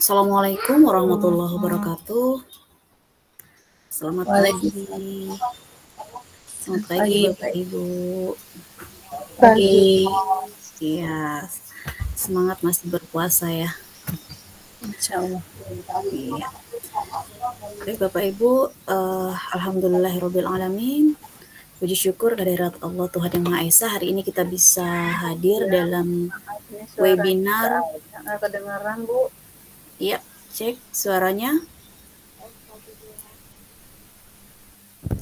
Assalamualaikum warahmatullahi wabarakatuh. Selamat pagi. Selamat pagi Bapak Ibu. Pagi. Iya, semangat masih berpuasa ya. Insya Allah. Iya. Baik Bapak Ibu, alhamdulillahirobbilalamin. Puji syukur kehadirat Allah Tuhan Yang Maha Esa. Hari ini kita bisa hadir dalam webinar. Kedengaran Bu? Iya, cek suaranya.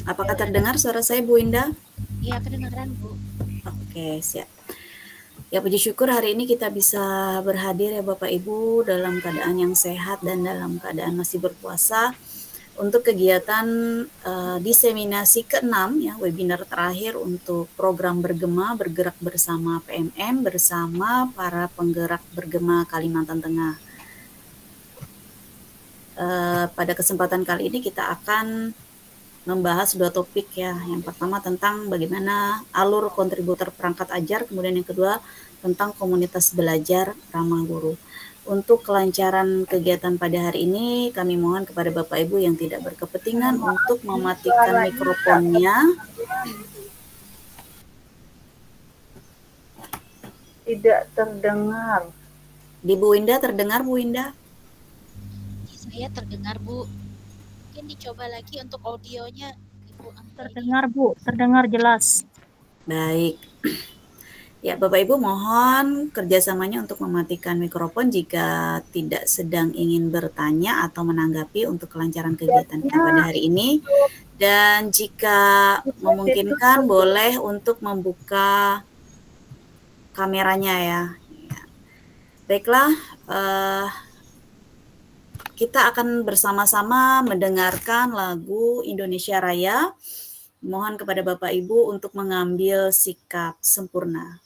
Apakah terdengar suara saya Bu Indah? Iya, kedengaran Bu. Oke, siap. Ya, puji syukur hari ini kita bisa berhadir ya Bapak Ibu dalam keadaan yang sehat dan dalam keadaan masih berpuasa untuk kegiatan diseminasi ke-6 ya, webinar terakhir untuk program Bergema bergerak bersama PMM bersama para penggerak Bergema Kalimantan Tengah. Pada kesempatan kali ini kita akan membahas dua topik ya. Yang pertama tentang bagaimana alur kontributor perangkat ajar, kemudian yang kedua tentang komunitas belajar ramah guru. Untuk kelancaran kegiatan pada hari ini, kami mohon kepada Bapak Ibu yang tidak berkepentingan untuk mematikan mikrofonnya. Tidak terdengar. Di Bu Indah terdengar Bu Indah? Saya terdengar Bu. Mungkin dicoba lagi untuk audionya Ibu Angga. Terdengar Bu, terdengar jelas. Baik. Ya, Bapak Ibu mohon kerjasamanya untuk mematikan mikrofon jika tidak sedang ingin bertanya atau menanggapi untuk kelancaran kegiatan kita pada hari ini. Dan jika memungkinkan boleh untuk membuka kameranya ya. Baiklah, kita akan bersama-sama mendengarkan lagu Indonesia Raya. Mohon kepada Bapak Ibu untuk mengambil sikap sempurna.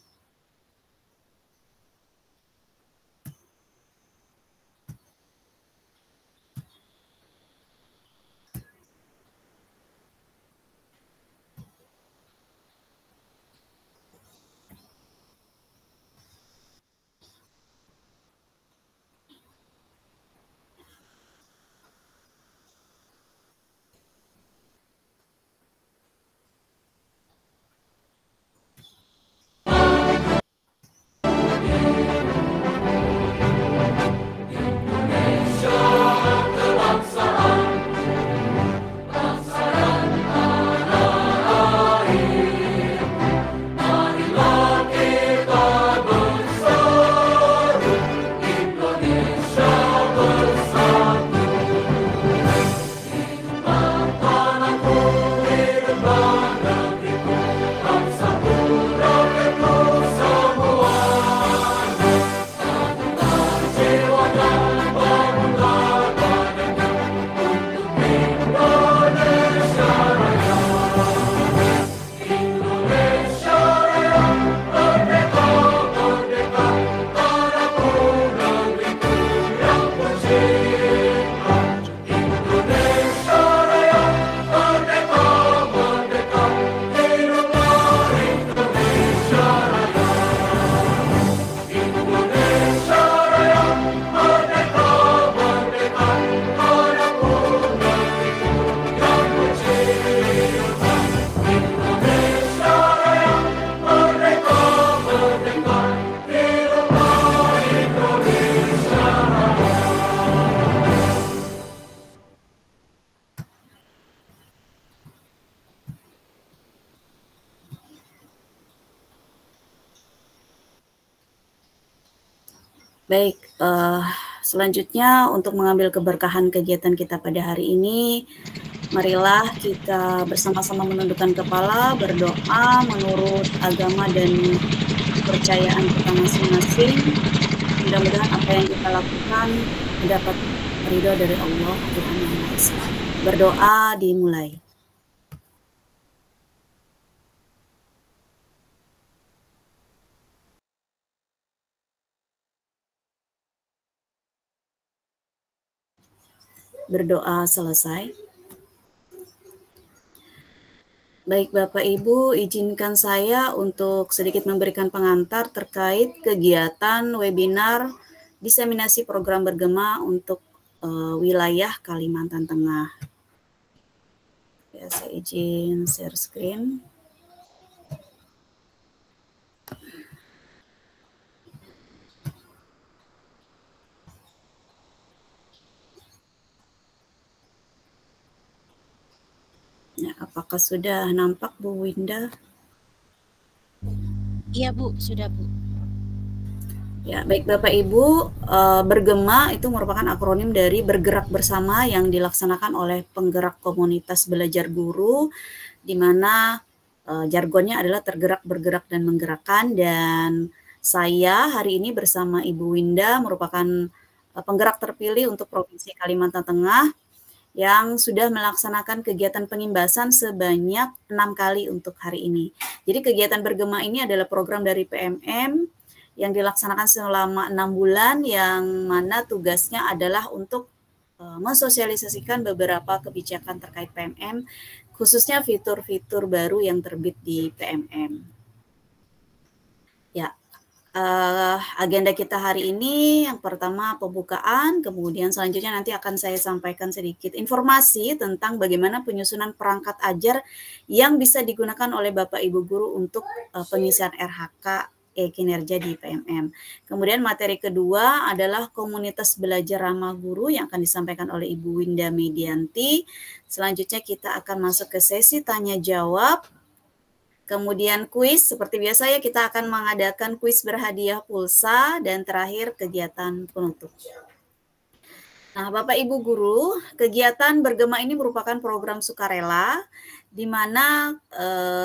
Baik, selanjutnya untuk mengambil keberkahan kegiatan kita pada hari ini, marilah kita bersama-sama menundukkan kepala, berdoa menurut agama dan kepercayaan kita masing-masing. Mudah-mudahan apa yang kita lakukan mendapat ridho dari Allah Tuhan Yang Maha Esa. Berdoa dimulai. Berdoa selesai. Baik Bapak Ibu, izinkan saya untuk sedikit memberikan pengantar terkait kegiatan webinar diseminasi program bergema untuk wilayah Kalimantan Tengah. Ya, saya izin share screen. Ya, apakah sudah nampak Bu Winda? Iya Bu, sudah Bu. Ya, baik Bapak Ibu, bergema itu merupakan akronim dari bergerak bersama yang dilaksanakan oleh penggerak komunitas belajar guru, di mana jargonnya adalah tergerak, bergerak, dan menggerakkan. Dan saya hari ini bersama Ibu Winda merupakan penggerak terpilih untuk Provinsi Kalimantan Tengah yang sudah melaksanakan kegiatan pengimbasan sebanyak 6 kali untuk hari ini. Jadi kegiatan bergema ini adalah program dari PMM yang dilaksanakan selama 6 bulan, yang mana tugasnya adalah untuk mensosialisasikan beberapa kebijakan terkait PMM, khususnya fitur-fitur baru yang terbit di PMM. Ya, agenda kita hari ini yang pertama pembukaan, kemudian selanjutnya nanti akan saya sampaikan sedikit informasi tentang bagaimana penyusunan perangkat ajar yang bisa digunakan oleh Bapak Ibu guru untuk pengisian RHK kinerja di PMM. Kemudian materi kedua adalah komunitas belajar ramah guru yang akan disampaikan oleh Ibu Winda Medianti. Selanjutnya kita akan masuk ke sesi tanya jawab. Kemudian kuis, seperti biasa ya kita akan mengadakan kuis berhadiah pulsa, dan terakhir kegiatan penutup. Nah, Bapak Ibu guru, kegiatan bergema ini merupakan program sukarela di mana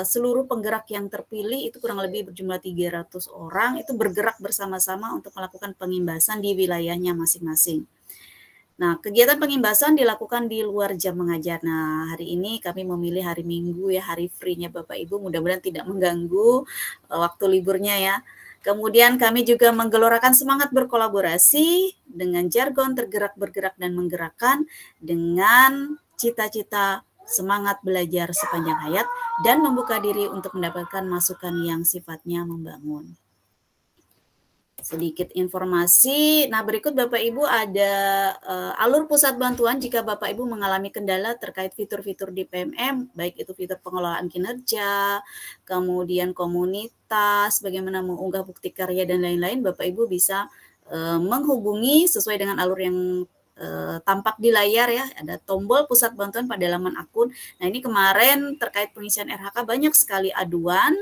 seluruh penggerak yang terpilih itu kurang lebih berjumlah 300 orang itu bergerak bersama-sama untuk melakukan pengimbasan di wilayahnya masing-masing. Nah, kegiatan pengimbasan dilakukan di luar jam mengajar. Nah, hari ini kami memilih hari Minggu ya, hari free-nya Bapak Ibu, mudah-mudahan tidak mengganggu waktu liburnya ya. Kemudian kami juga menggelorakan semangat berkolaborasi dengan jargon tergerak, bergerak, dan menggerakkan dengan cita-cita semangat belajar sepanjang hayat dan membuka diri untuk mendapatkan masukan yang sifatnya membangun. Sedikit informasi. Nah, berikut Bapak Ibu ada alur pusat bantuan jika Bapak Ibu mengalami kendala terkait fitur-fitur di PMM, baik itu fitur pengelolaan kinerja, kemudian komunitas, bagaimana mengunggah bukti karya dan lain-lain. Bapak Ibu bisa menghubungi sesuai dengan alur yang tampak di layar ya. Ada tombol pusat bantuan pada laman akun. Nah, ini kemarin terkait pengisian RHK banyak sekali aduan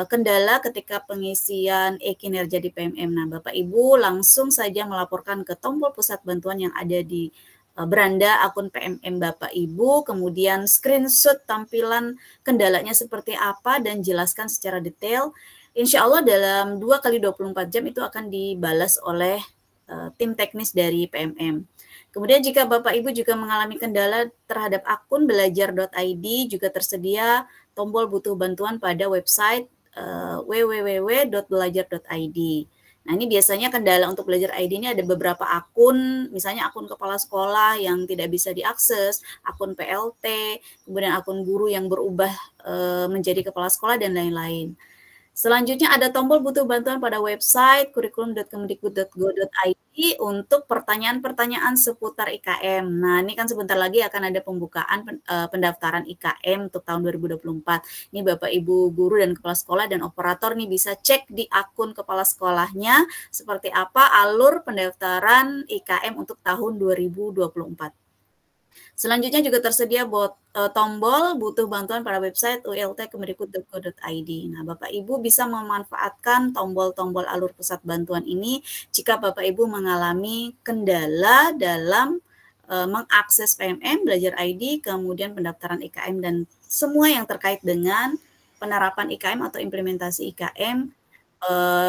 kendala ketika pengisian kinerja di PMM. Nah, Bapak Ibu langsung saja melaporkan ke tombol pusat bantuan yang ada di beranda akun PMM Bapak Ibu, kemudian screenshot tampilan kendalanya seperti apa dan jelaskan secara detail. Insya Allah dalam 2x24 jam itu akan dibalas oleh tim teknis dari PMM. Kemudian jika Bapak Ibu juga mengalami kendala terhadap akun belajar.id, juga tersedia tombol butuh bantuan pada website www.belajar.id. Nah, ini biasanya kendala untuk belajar ID ini ada beberapa akun, misalnya akun kepala sekolah yang tidak bisa diakses, akun PLT, kemudian akun guru yang berubah menjadi kepala sekolah, dan lain-lain. Selanjutnya ada tombol butuh bantuan pada website kurikulum.kemdikbud.go.id untuk pertanyaan-pertanyaan seputar IKM. Nah, ini kan sebentar lagi akan ada pembukaan pendaftaran IKM untuk tahun 2024. Ini Bapak Ibu guru dan kepala sekolah dan operator nih bisa cek di akun kepala sekolahnya seperti apa alur pendaftaran IKM untuk tahun 2024. Selanjutnya juga tersedia tombol butuh bantuan pada website ult.kemdikbud.go.id. Nah, Bapak Ibu bisa memanfaatkan tombol-tombol alur pusat bantuan ini jika Bapak Ibu mengalami kendala dalam mengakses PMM, Belajar ID, kemudian pendaftaran IKM, dan semua yang terkait dengan penerapan IKM atau implementasi IKM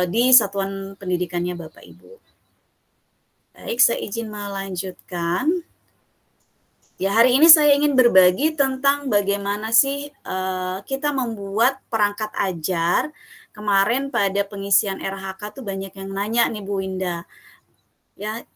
di satuan pendidikannya Bapak Ibu. Baik, saya izin melanjutkan. Ya, hari ini saya ingin berbagi tentang bagaimana sih kita membuat perangkat ajar. Kemarin pada pengisian RHK tuh banyak yang nanya nih Bu Winda. Ya,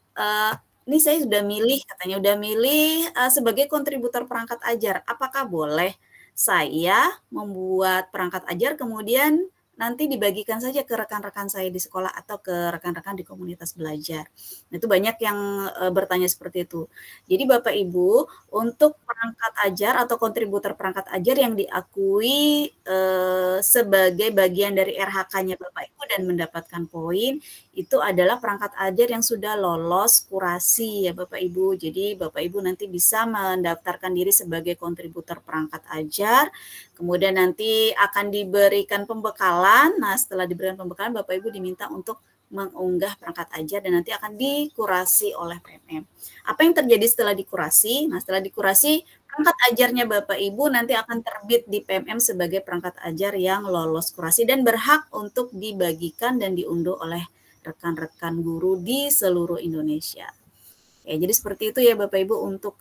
ini saya sudah milih, katanya udah milih sebagai kontributor perangkat ajar. Apakah boleh saya membuat perangkat ajar kemudian nanti dibagikan saja ke rekan-rekan saya di sekolah atau ke rekan-rekan di komunitas belajar. Nah, itu banyak yang bertanya seperti itu. Jadi Bapak Ibu, untuk perangkat ajar atau kontributor perangkat ajar yang diakui sebagai bagian dari RH-nya Bapak Ibu dan mendapatkan poin, itu adalah perangkat ajar yang sudah lolos kurasi ya Bapak Ibu. Jadi Bapak Ibu nanti bisa mendaftarkan diri sebagai kontributor perangkat ajar, kemudian nanti akan diberikan pembekalan. Nah, setelah diberikan pembekalan, Bapak Ibu diminta untuk mengunggah perangkat ajar dan nanti akan dikurasi oleh PMM. Apa yang terjadi setelah dikurasi? Nah, setelah dikurasi, perangkat ajarnya Bapak Ibu nanti akan terbit di PMM sebagai perangkat ajar yang lolos kurasi dan berhak untuk dibagikan dan diunduh oleh rekan-rekan guru di seluruh Indonesia. Ya, jadi seperti itu ya Bapak Ibu untuk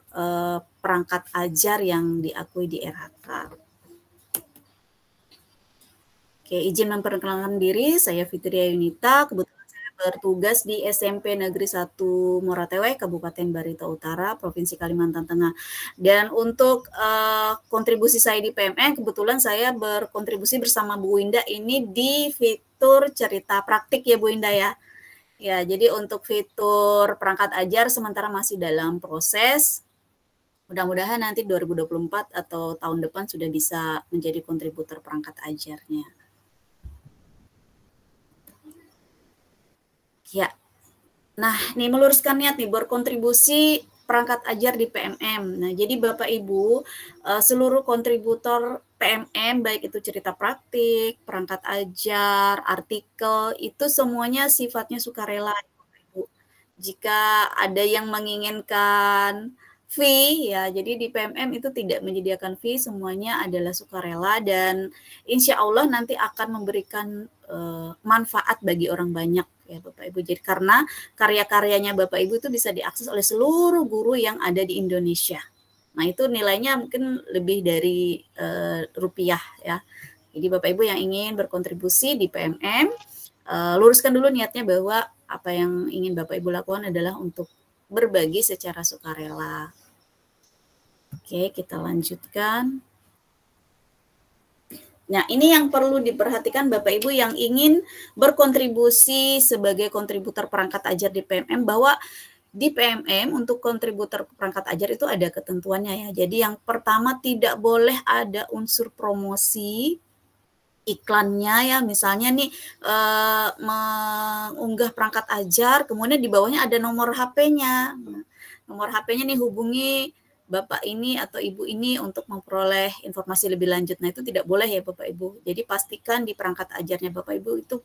perangkat ajar yang diakui di RHK. Oke, izin memperkenalkan diri, saya Fitria Yunita, kebetulan saya bertugas di SMP Negeri 1 Moratewe, Kabupaten Barito Utara, Provinsi Kalimantan Tengah. Dan untuk kontribusi saya di PMM, kebetulan saya berkontribusi bersama Bu Winda ini di fitur cerita praktik ya Bu Winda ya. Ya, jadi untuk fitur perangkat ajar sementara masih dalam proses. Mudah-mudahan nanti 2024 atau tahun depan sudah bisa menjadi kontributor perangkat ajarnya. Ya, nah nih meluruskan niat nih berkontribusi perangkat ajar di PMM. Nah jadi Bapak Ibu seluruh kontributor PMM baik itu cerita praktik, perangkat ajar, artikel itu semuanya sifatnya sukarela Bapak Ibu. Jika ada yang menginginkan fee ya, jadi di PMM itu tidak menyediakan fee, semuanya adalah sukarela dan insya Allah nanti akan memberikan manfaat bagi orang banyak ya Bapak Ibu. Jadi karena karya-karyanya Bapak Ibu itu bisa diakses oleh seluruh guru yang ada di Indonesia. Nah itu nilainya mungkin lebih dari rupiah ya. Jadi Bapak Ibu yang ingin berkontribusi di PMM, luruskan dulu niatnya bahwa apa yang ingin Bapak Ibu lakukan adalah untuk berbagi secara sukarela. Oke, kita lanjutkan. Nah, ini yang perlu diperhatikan Bapak Ibu yang ingin berkontribusi sebagai kontributor perangkat ajar di PMM, bahwa di PMM untuk kontributor perangkat ajar itu ada ketentuannya ya. Jadi yang pertama tidak boleh ada unsur promosi iklannya ya, misalnya nih mengunggah perangkat ajar, kemudian di bawahnya ada nomor HP-nya. Nomor HP-nya nih hubungi Bapak ini atau Ibu ini untuk memperoleh informasi lebih lanjut. Nah itu tidak boleh ya Bapak Ibu. Jadi pastikan di perangkat ajarnya Bapak Ibu itu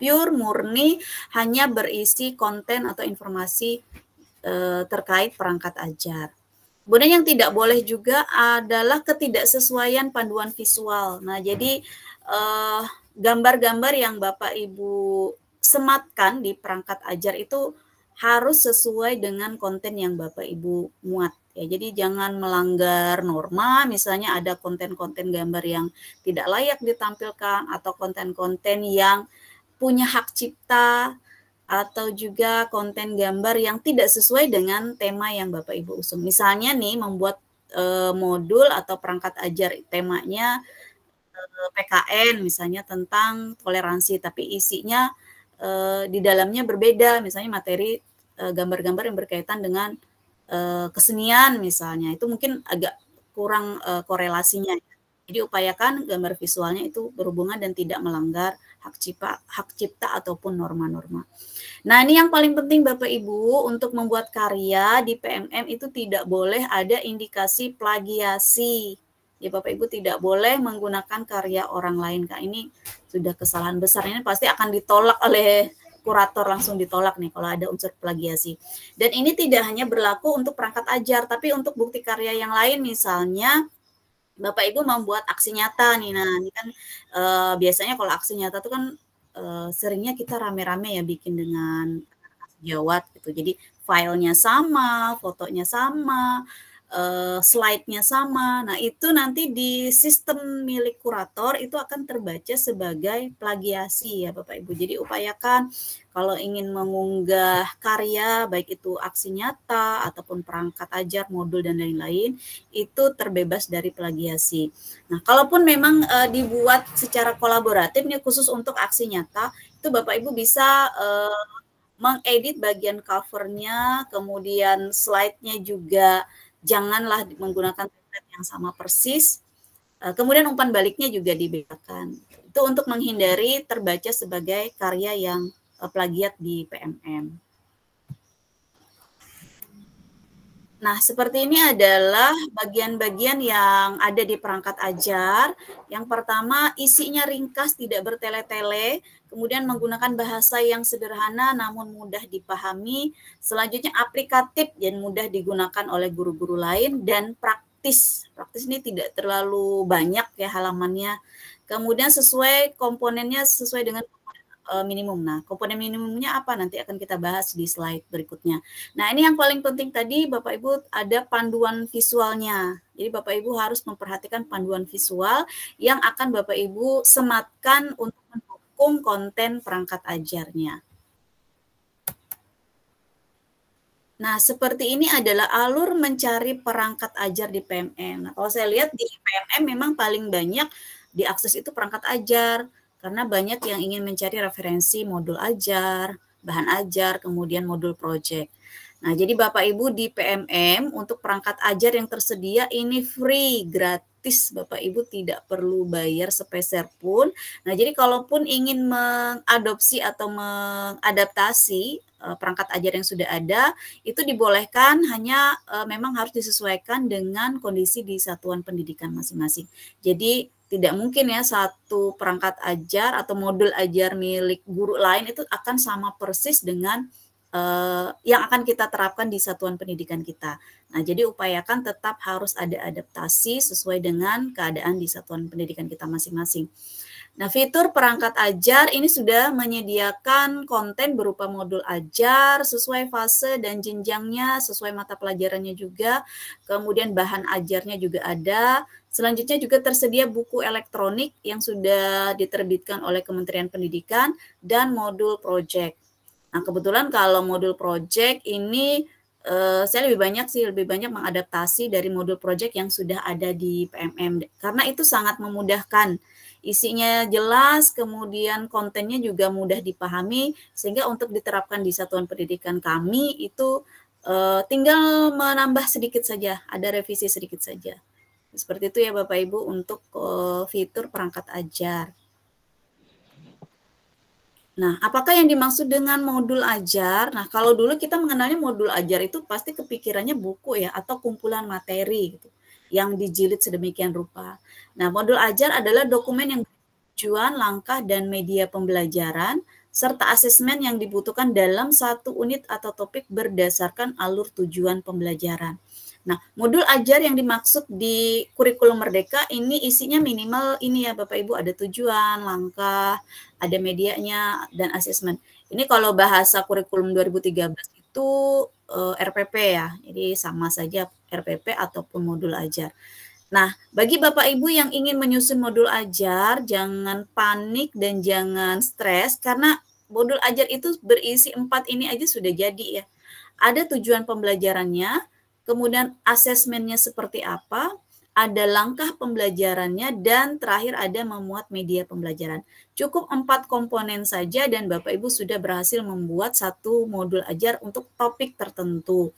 pure, murni, hanya berisi konten atau informasi terkait perangkat ajar. Kemudian yang tidak boleh juga adalah ketidaksesuaian panduan visual. Nah jadi gambar-gambar yang Bapak Ibu sematkan di perangkat ajar itu harus sesuai dengan konten yang Bapak Ibu muat. Ya, jadi jangan melanggar norma, misalnya ada konten-konten gambar yang tidak layak ditampilkan atau konten-konten yang punya hak cipta atau juga konten gambar yang tidak sesuai dengan tema yang Bapak Ibu usung. Misalnya nih membuat modul atau perangkat ajar temanya PKN misalnya tentang toleransi, tapi isinya di dalamnya berbeda, misalnya materi gambar-gambar yang berkaitan dengan kesenian misalnya, itu mungkin agak kurang korelasinya. Jadi upayakan gambar visualnya itu berhubungan dan tidak melanggar hak cipta ataupun norma-norma. Nah ini yang paling penting Bapak Ibu, untuk membuat karya di PMM itu tidak boleh ada indikasi plagiasi. Ya Bapak Ibu tidak boleh menggunakan karya orang lain. Kak, ini sudah kesalahan besar, ini pasti akan ditolak oleh kurator, langsung ditolak nih kalau ada unsur plagiasi. Dan ini tidak hanya berlaku untuk perangkat ajar, tapi untuk bukti karya yang lain, misalnya Bapak Ibu membuat aksi nyata nih. Nah, ini kan biasanya kalau aksi nyata itu kan seringnya kita rame-rame ya bikin dengan sejawat gitu. Jadi filenya sama, fotonya sama, slide-nya sama. Nah, itu nanti di sistem milik kurator itu akan terbaca sebagai plagiasi ya Bapak Ibu. Jadi upayakan kalau ingin mengunggah karya, baik itu aksi nyata ataupun perangkat ajar, modul dan lain-lain, itu terbebas dari plagiasi. Nah, kalaupun memang dibuat secara kolaboratif nih khusus untuk aksi nyata, itu Bapak Ibu bisa mengedit bagian covernya, kemudian slide-nya juga janganlah menggunakan template yang sama persis. Kemudian umpan baliknya juga dibedakan. Itu untuk menghindari terbaca sebagai karya yang plagiat di PMM. Nah, seperti ini adalah bagian-bagian yang ada di perangkat ajar. Yang pertama, isinya ringkas, tidak bertele-tele, kemudian menggunakan bahasa yang sederhana namun mudah dipahami. Selanjutnya, aplikatif dan mudah digunakan oleh guru-guru lain, dan praktis. Praktis ini tidak terlalu banyak ya halamannya. Kemudian sesuai komponennya sesuai dengan minimum. Nah, komponen minimumnya apa nanti akan kita bahas di slide berikutnya. Nah, ini yang paling penting tadi Bapak Ibu ada panduan visualnya. Jadi Bapak Ibu harus memperhatikan panduan visual yang akan Bapak Ibu sematkan untuk mendukung konten perangkat ajarnya. Nah, seperti ini adalah alur mencari perangkat ajar di PMM. Nah, kalau saya lihat di PMM memang paling banyak diakses itu perangkat ajar, karena banyak yang ingin mencari referensi modul ajar, bahan ajar, kemudian modul project. Nah, jadi Bapak Ibu di PMM untuk perangkat ajar yang tersedia ini free, gratis. Bapak Ibu tidak perlu bayar sepeser pun. Nah, jadi kalaupun ingin mengadopsi atau mengadaptasi perangkat ajar yang sudah ada, itu dibolehkan, hanya memang harus disesuaikan dengan kondisi di satuan pendidikan masing-masing. Jadi tidak mungkin ya satu perangkat ajar atau modul ajar milik guru lain itu akan sama persis dengan yang akan kita terapkan di satuan pendidikan kita. Nah, jadi upayakan tetap harus ada adaptasi sesuai dengan keadaan di satuan pendidikan kita masing-masing. Nah, fitur perangkat ajar ini sudah menyediakan konten berupa modul ajar sesuai fase dan jenjangnya, sesuai mata pelajarannya juga. Kemudian bahan ajarnya juga ada. Selanjutnya juga tersedia buku elektronik yang sudah diterbitkan oleh Kementerian Pendidikan dan modul project. Nah, kebetulan kalau modul project ini saya lebih banyak mengadaptasi dari modul project yang sudah ada di PMM karena itu sangat memudahkan. Isinya jelas, kemudian kontennya juga mudah dipahami, sehingga untuk diterapkan di satuan pendidikan kami itu tinggal menambah sedikit saja, ada revisi sedikit saja. Seperti itu ya Bapak Ibu untuk fitur perangkat ajar. Nah, apakah yang dimaksud dengan modul ajar? Nah, kalau dulu kita mengenalnya modul ajar itu pasti kepikirannya buku ya, atau kumpulan materi gitu, yang dijilid sedemikian rupa. Nah, modul ajar adalah dokumen yang tujuan, langkah, dan media pembelajaran, serta asesmen yang dibutuhkan dalam satu unit atau topik berdasarkan alur tujuan pembelajaran. Nah, modul ajar yang dimaksud di kurikulum Merdeka ini isinya minimal ini ya Bapak Ibu, ada tujuan, langkah, ada medianya, dan asesmen. Ini kalau bahasa kurikulum 2013 itu RPP ya, jadi sama saja RPP ataupun modul ajar. Nah, bagi Bapak Ibu yang ingin menyusun modul ajar, jangan panik dan jangan stres, karena modul ajar itu berisi 4 ini aja sudah jadi ya. Ada tujuan pembelajarannya, kemudian asesmennya seperti apa, ada langkah pembelajarannya, dan terakhir ada memuat media pembelajaran. Cukup 4 komponen saja dan Bapak Ibu sudah berhasil membuat satu modul ajar untuk topik tertentu.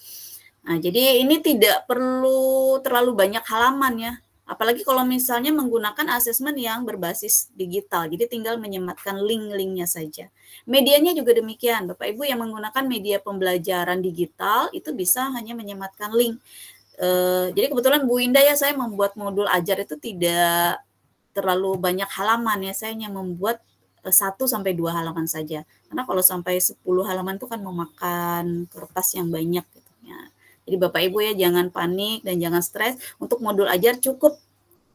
Nah, jadi ini tidak perlu terlalu banyak halaman ya. Apalagi kalau misalnya menggunakan asesmen yang berbasis digital. Jadi tinggal menyematkan link-linknya saja. Medianya juga demikian. Bapak Ibu yang menggunakan media pembelajaran digital itu bisa hanya menyematkan link. Jadi kebetulan Bu Indah ya, saya membuat modul ajar itu tidak terlalu banyak halaman ya. Saya hanya membuat 1-2 halaman saja. Karena kalau sampai 10 halaman itu kan memakan kertas yang banyak gitu ya. Jadi Bapak Ibu ya jangan panik dan jangan stres. Untuk modul ajar cukup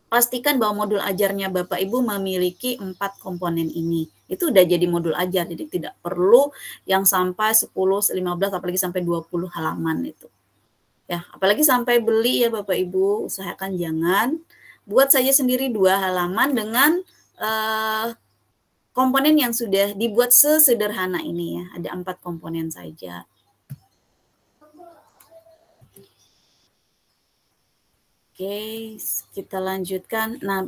pastikan bahwa modul ajarnya Bapak Ibu memiliki 4 komponen ini. Itu udah jadi modul ajar, jadi tidak perlu yang sampai 10, 15, apalagi sampai 20 halaman itu. Ya, apalagi sampai beli ya Bapak Ibu, usahakan jangan. Buat saja sendiri 2 halaman dengan komponen yang sudah dibuat sesederhana ini ya. Ada 4 komponen saja. Oke, kita lanjutkan. Nah,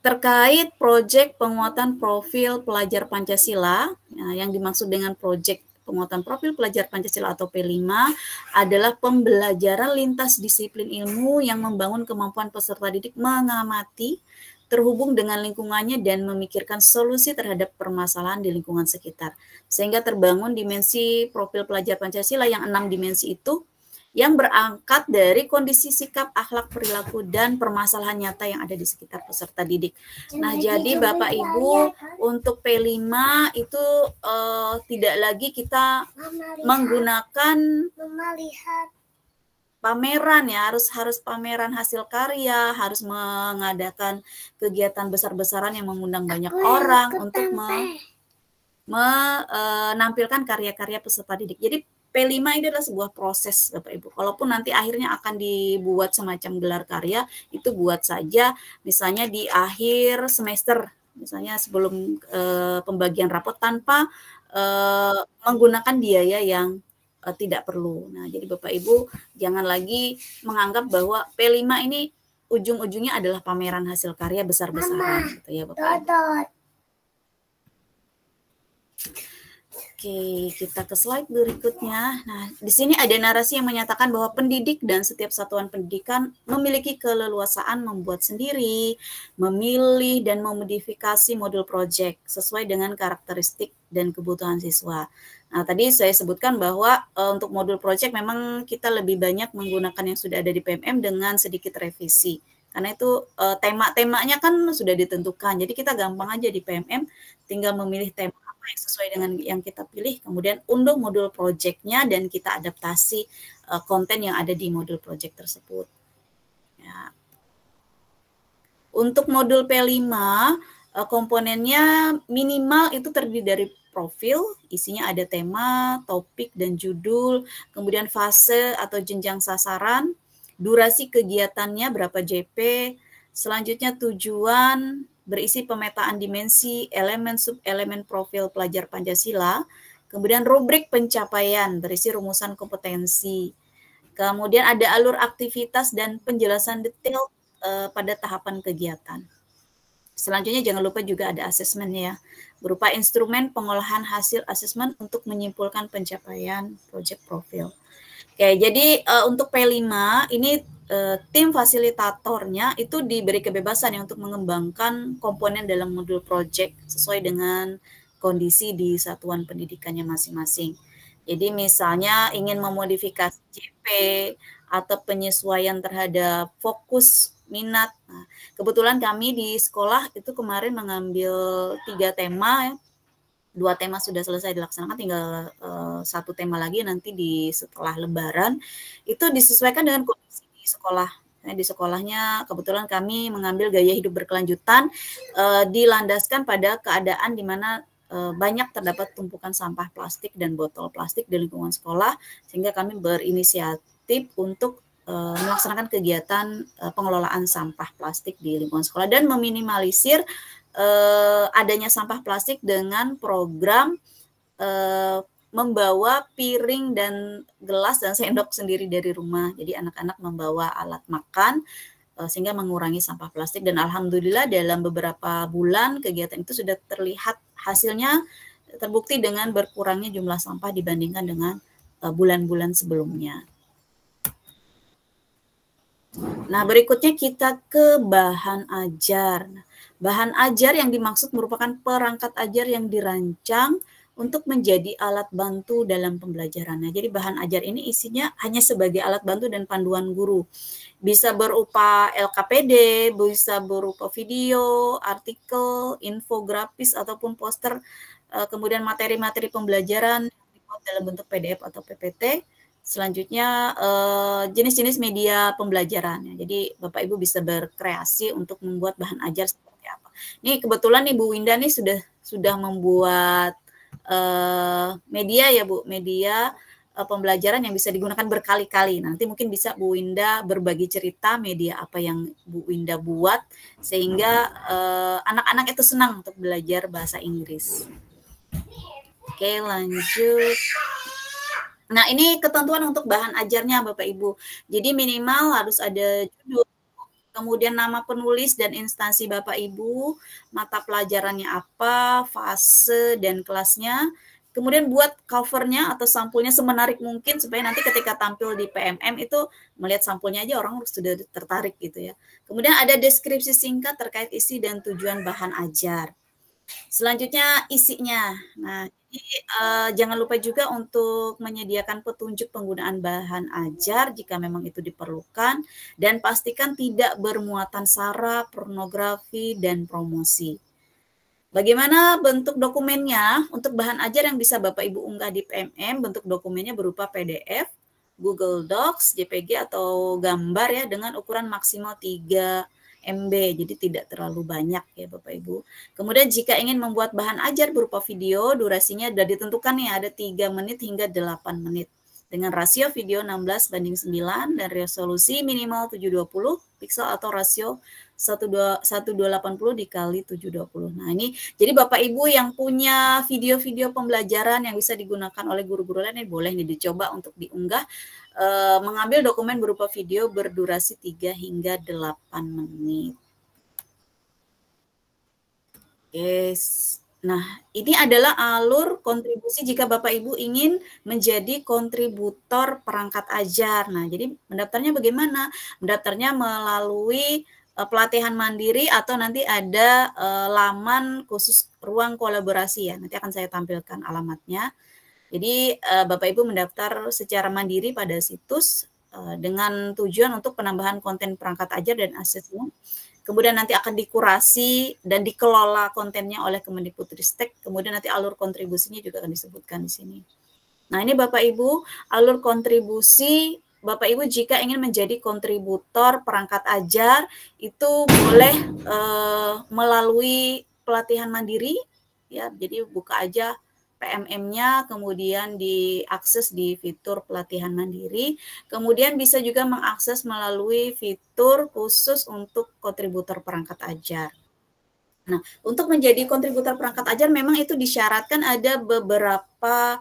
terkait proyek penguatan profil pelajar Pancasila, yang dimaksud dengan proyek penguatan profil pelajar Pancasila atau P5 adalah pembelajaran lintas disiplin ilmu yang membangun kemampuan peserta didik mengamati, terhubung dengan lingkungannya dan memikirkan solusi terhadap permasalahan di lingkungan sekitar. Sehingga terbangun dimensi profil pelajar Pancasila yang 6 dimensi itu yang berangkat dari kondisi sikap, akhlak, perilaku, dan permasalahan nyata yang ada di sekitar peserta didik. Nah, jadi Bapak Ibu, untuk P5 itu tidak lagi kita menggunakan pameran ya, harus pameran hasil karya, harus mengadakan kegiatan besar-besaran yang mengundang banyak orang untuk menampilkan karya-karya peserta didik. Jadi P5 ini adalah sebuah proses Bapak Ibu. Kalaupun nanti akhirnya akan dibuat semacam gelar karya, itu buat saja misalnya di akhir semester, misalnya sebelum pembagian rapot tanpa menggunakan biaya yang tidak perlu. Nah, jadi Bapak Ibu jangan lagi menganggap bahwa P5 ini ujung-ujungnya adalah pameran hasil karya besar-besaran gitu ya Bapak Ibu. Oke, kita ke slide berikutnya. Nah, di sini ada narasi yang menyatakan bahwa pendidik dan setiap satuan pendidikan memiliki keleluasaan membuat sendiri, memilih, dan memodifikasi modul proyek sesuai dengan karakteristik dan kebutuhan siswa. Nah, tadi saya sebutkan bahwa untuk modul proyek memang kita lebih banyak menggunakan yang sudah ada di PMM dengan sedikit revisi. Karena itu tema-temanya kan sudah ditentukan. Jadi kita gampang aja di PMM tinggal memilih tema yang sesuai dengan yang kita pilih, kemudian unduh modul project-nya dan kita adaptasi konten yang ada di modul project tersebut. Ya. Untuk modul P5, komponennya minimal itu terdiri dari profil, isinya ada tema, topik, dan judul, kemudian fase atau jenjang sasaran, durasi kegiatannya berapa JP, selanjutnya tujuan, berisi pemetaan dimensi, elemen sub-elemen profil pelajar Pancasila, kemudian rubrik pencapaian, berisi rumusan kompetensi, kemudian ada alur aktivitas dan penjelasan detail pada tahapan kegiatan. Selanjutnya jangan lupa juga ada asesmen ya, berupa instrumen pengolahan hasil asesmen untuk menyimpulkan pencapaian proyek profil. Oke, jadi untuk P5 ini tim fasilitatornya itu diberi kebebasan ya untuk mengembangkan komponen dalam modul project sesuai dengan kondisi di satuan pendidikannya masing-masing. Jadi misalnya ingin memodifikasi JP atau penyesuaian terhadap fokus minat. Nah, kebetulan kami di sekolah itu kemarin mengambil 3 tema ya. 2 tema sudah selesai dilaksanakan, tinggal 1 tema lagi nanti setelah Lebaran. Itu disesuaikan dengan kondisi di sekolah. Nah, di sekolahnya kebetulan kami mengambil gaya hidup berkelanjutan, dilandaskan pada keadaan di mana banyak terdapat tumpukan sampah plastik dan botol plastik di lingkungan sekolah, sehingga kami berinisiatif untuk melaksanakan kegiatan pengelolaan sampah plastik di lingkungan sekolah dan meminimalisir adanya sampah plastik dengan program membawa piring dan gelas dan sendok sendiri dari rumah. Jadi anak-anak membawa alat makan sehingga mengurangi sampah plastik, dan alhamdulillah dalam beberapa bulan kegiatan itu sudah terlihat hasilnya, terbukti dengan berkurangnya jumlah sampah dibandingkan dengan bulan-bulan sebelumnya. Nah, berikutnya kita ke bahan ajar. Bahan ajar yang dimaksud merupakan perangkat ajar yang dirancang untuk menjadi alat bantu dalam pembelajaran. Nah, jadi bahan ajar ini isinya hanya sebagai alat bantu dan panduan guru. Bisa berupa LKPD, bisa berupa video, artikel, infografis, ataupun poster, kemudian materi-materi pembelajaran dibuat dalam bentuk PDF atau PPT. Selanjutnya jenis-jenis media pembelajaran. Jadi Bapak Ibu bisa berkreasi untuk membuat bahan ajar seperti apa. Nih kebetulan Ibu Winda nih sudah membuat media ya Bu, media pembelajaran yang bisa digunakan berkali-kali. Nanti mungkin bisa Bu Winda berbagi cerita media apa yang Bu Winda buat sehingga anak-anak itu senang untuk belajar bahasa Inggris. Oke, lanjut. Nah, ini ketentuan untuk bahan ajarnya Bapak Ibu. Jadi minimal harus ada judul, kemudian nama penulis dan instansi Bapak Ibu, mata pelajarannya apa, fase dan kelasnya. Kemudian buat covernya atau sampulnya semenarik mungkin supaya nanti ketika tampil di PMM itu melihat sampulnya aja orang sudah tertarik gitu ya. Kemudian ada deskripsi singkat terkait isi dan tujuan bahan ajar. Selanjutnya isinya. Nah, jadi jangan lupa juga untuk menyediakan petunjuk penggunaan bahan ajar jika memang itu diperlukan dan pastikan tidak bermuatan sara, pornografi, dan promosi. Bagaimana bentuk dokumennya? Untuk bahan ajar yang bisa Bapak Ibu unggah di PMM, bentuk dokumennya berupa PDF, Google Docs, JPG atau gambar ya dengan ukuran maksimal 3 MB, jadi tidak terlalu banyak ya Bapak Ibu. Kemudian jika ingin membuat bahan ajar berupa video, durasinya sudah ditentukan nih ada 3 menit hingga 8 menit. Dengan rasio video 16:9 dan resolusi minimal 720 pixel atau rasio 1280 dikali 720. Nah ini, jadi Bapak Ibu yang punya video-video pembelajaran yang bisa digunakan oleh guru-guru lain, ini boleh nih dicoba untuk diunggah. Mengambil dokumen berupa video berdurasi 3 hingga 8 menit. Yes. Nah, ini adalah alur kontribusi jika Bapak Ibu ingin menjadi kontributor perangkat ajar. Nah, jadi mendaftarnya bagaimana? Mendaftarnya melalui pelatihan mandiri atau nanti ada laman khusus ruang kolaborasi ya. Nanti akan saya tampilkan alamatnya. Jadi Bapak Ibu mendaftar secara mandiri pada situs dengan tujuan untuk penambahan konten perangkat ajar dan asesmen. Kemudian nanti akan dikurasi dan dikelola kontennya oleh Kemendikbudristek. Kemudian nanti alur kontribusinya juga akan disebutkan di sini. Nah ini Bapak Ibu, alur kontribusi Bapak Ibu jika ingin menjadi kontributor perangkat ajar itu boleh melalui pelatihan mandiri ya. Jadi buka aja PMM-nya, kemudian diakses di fitur pelatihan mandiri, kemudian bisa juga mengakses melalui fitur khusus untuk kontributor perangkat ajar. Nah, untuk menjadi kontributor perangkat ajar memang itu disyaratkan ada beberapa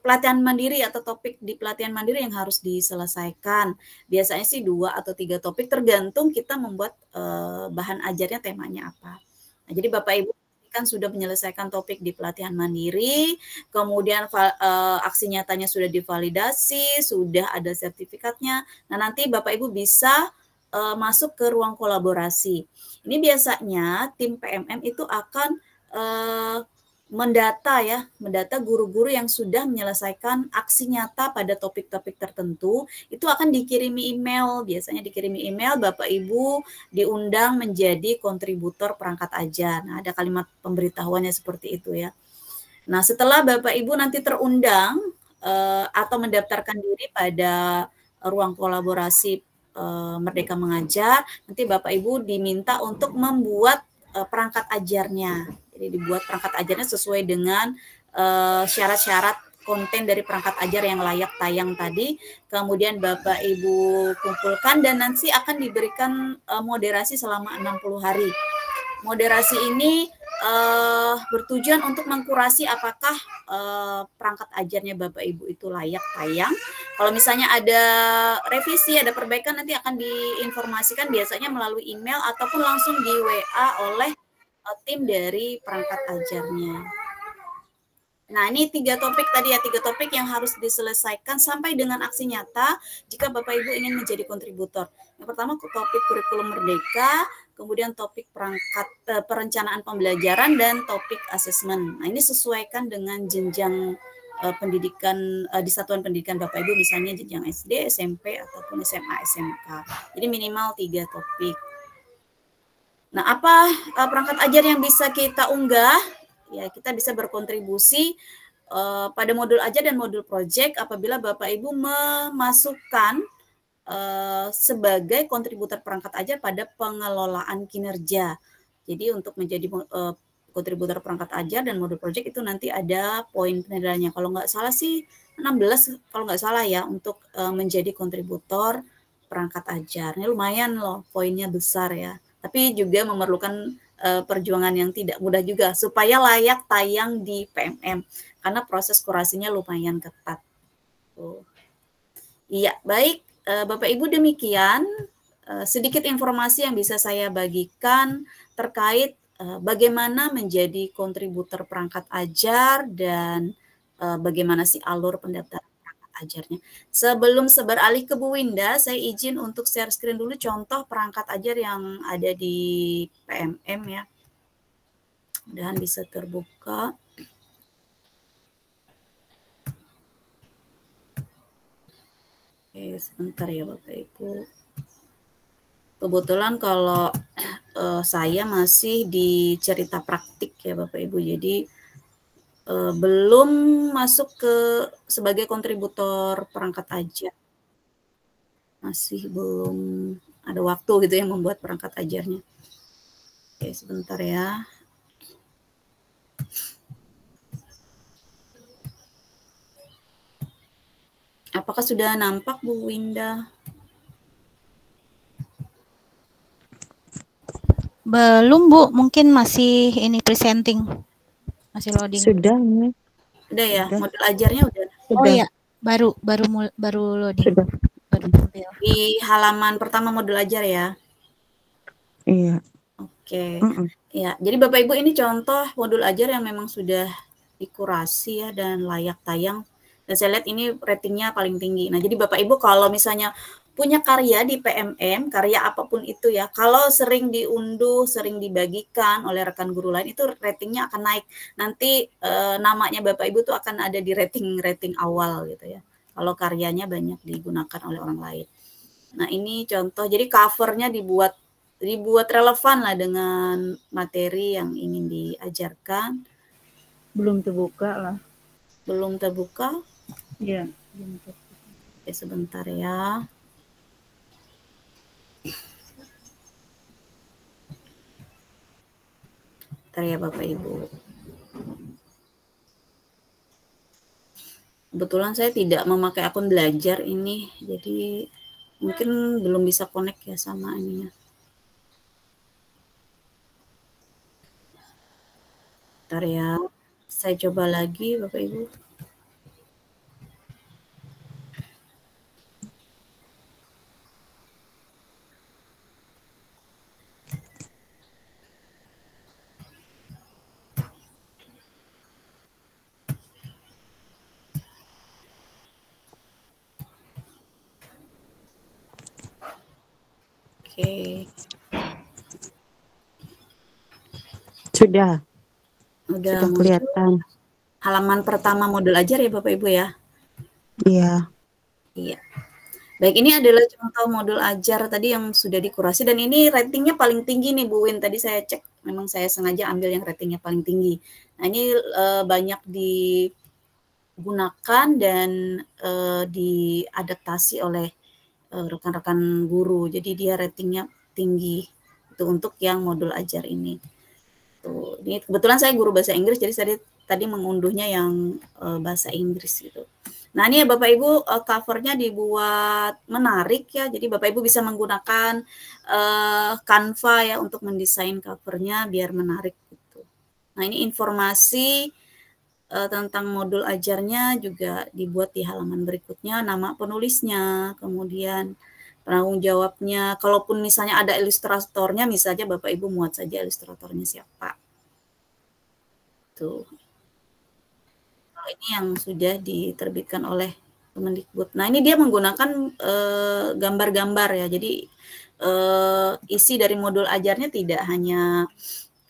pelatihan mandiri atau topik di pelatihan mandiri yang harus diselesaikan. Biasanya sih 2 atau 3 topik tergantung kita membuat bahan ajarnya temanya apa. Nah, jadi Bapak Ibu kan sudah menyelesaikan topik di pelatihan mandiri, kemudian aksi nyatanya sudah divalidasi, sudah ada sertifikatnya. Nah, nanti Bapak Ibu bisa masuk ke ruang kolaborasi. Ini biasanya tim PMM itu akan mendata guru-guru yang sudah menyelesaikan aksi nyata pada topik-topik tertentu, itu akan dikirimi email, biasanya dikirimi email, Bapak Ibu diundang menjadi kontributor perangkat ajar. Nah, ada kalimat pemberitahuannya seperti itu ya. Nah, setelah Bapak Ibu nanti terundang atau mendaftarkan diri pada ruang kolaborasi Merdeka Mengajar, nanti Bapak Ibu diminta untuk membuat perangkat ajarnya. Jadi dibuat perangkat ajarnya sesuai dengan syarat-syarat konten dari perangkat ajar yang layak tayang tadi. Kemudian Bapak Ibu kumpulkan dan nanti akan diberikan moderasi selama 60 hari. Moderasi ini bertujuan untuk mengkurasi apakah perangkat ajarnya Bapak Ibu itu layak tayang. Kalau misalnya ada revisi, ada perbaikan, nanti akan diinformasikan biasanya melalui email ataupun langsung di WA oleh tim dari perangkat ajarnya. Nah, ini 3 topik tadi ya, 3 topik yang harus diselesaikan sampai dengan aksi nyata jika Bapak Ibu ingin menjadi kontributor. Yang pertama topik kurikulum merdeka, kemudian topik perencanaan pembelajaran, dan topik asesmen. Nah, ini sesuaikan dengan jenjang pendidikan di satuan pendidikan Bapak Ibu, misalnya jenjang SD, SMP, ataupun SMA, SMK. Jadi minimal 3 topik. Nah, apa perangkat ajar yang bisa kita unggah? Ya, kita bisa berkontribusi pada modul ajar dan modul project apabila Bapak Ibu memasukkan sebagai kontributor perangkat ajar pada pengelolaan kinerja. Jadi untuk menjadi kontributor perangkat ajar dan modul project itu nanti ada poin penilaiannya. Kalau nggak salah sih 16 kalau nggak salah ya untuk menjadi kontributor perangkat ajar. Ini lumayan loh, poinnya besar ya. Tapi juga memerlukan perjuangan yang tidak mudah juga supaya layak tayang di PMM karena proses kurasinya lumayan ketat. Iya, baik Bapak Ibu, demikian sedikit informasi yang bisa saya bagikan terkait bagaimana menjadi kontributor perangkat ajar dan bagaimana sih alur pendaftaran perangkat ajarnya. Sebelum beralih ke Bu Winda, saya izin untuk share screen dulu contoh perangkat ajar yang ada di PMM ya. Mudah-mudahan bisa terbuka. Oke, sebentar ya Bapak Ibu. Kebetulan kalau saya masih di cerita praktik ya Bapak Ibu, jadi belum masuk ke sebagai kontributor perangkat ajar. Masih belum ada waktu gitu ya membuat perangkat ajarnya. Oke, sebentar ya. Apakah sudah nampak Bu Winda? Belum Bu, mungkin masih ini presenting, masih loading. Sudah ya. Udah ya, Sudah. modul ajarnya udah. Oh iya, baru loading. Sudah. Baru tampil. Di halaman pertama modul ajar ya. Iya. Oke. Ya, jadi Bapak Ibu ini contoh modul ajar yang memang sudah dikurasi ya dan layak tayang. Dan saya lihat ini ratingnya paling tinggi. Nah, jadi Bapak Ibu kalau misalnya punya karya di PMM, karya apapun itu ya, kalau sering diunduh, sering dibagikan oleh rekan guru lain, itu ratingnya akan naik. Nanti namanya Bapak Ibu tuh akan ada di rating awal gitu ya. Kalau karyanya banyak digunakan oleh orang lain. Nah, ini contoh. Jadi covernya dibuat relevan lah dengan materi yang ingin diajarkan. Belum terbuka lah. Belum terbuka? Iya, belum terbuka. Oke, sebentar ya. Bentar ya Bapak Ibu. Kebetulan saya tidak memakai akun belajar ini, jadi mungkin belum bisa connect ya sama ininya. Bentar ya, saya coba lagi Bapak Ibu. Oke. Sudah Udah kelihatan. Halaman pertama modul ajar ya Bapak Ibu ya? Iya. Iya. Baik, ini adalah contoh modul ajar tadi yang sudah dikurasi dan ini ratingnya paling tinggi nih Bu Win. Tadi saya cek, memang saya sengaja ambil yang ratingnya paling tinggi. Nah, ini banyak digunakan dan diadaptasi oleh rekan-rekan guru. Jadi dia ratingnya tinggi. Itu untuk yang modul ajar ini. Tuh, ini kebetulan saya guru bahasa Inggris, jadi saya tadi mengunduhnya yang bahasa Inggris gitu. Nah, ini ya Bapak Ibu covernya dibuat menarik ya. Jadi Bapak Ibu bisa menggunakan Canva ya untuk mendesain covernya biar menarik gitu. Nah, ini informasi tentang modul ajarnya juga dibuat di halaman berikutnya, nama penulisnya, kemudian penanggung jawabnya. Kalaupun misalnya ada ilustratornya, misalnya Bapak Ibu muat saja ilustratornya siapa. Tuh. Ini yang sudah diterbitkan oleh Kemendikbud. Nah, ini dia menggunakan gambar-gambar ya. Jadi isi dari modul ajarnya tidak hanya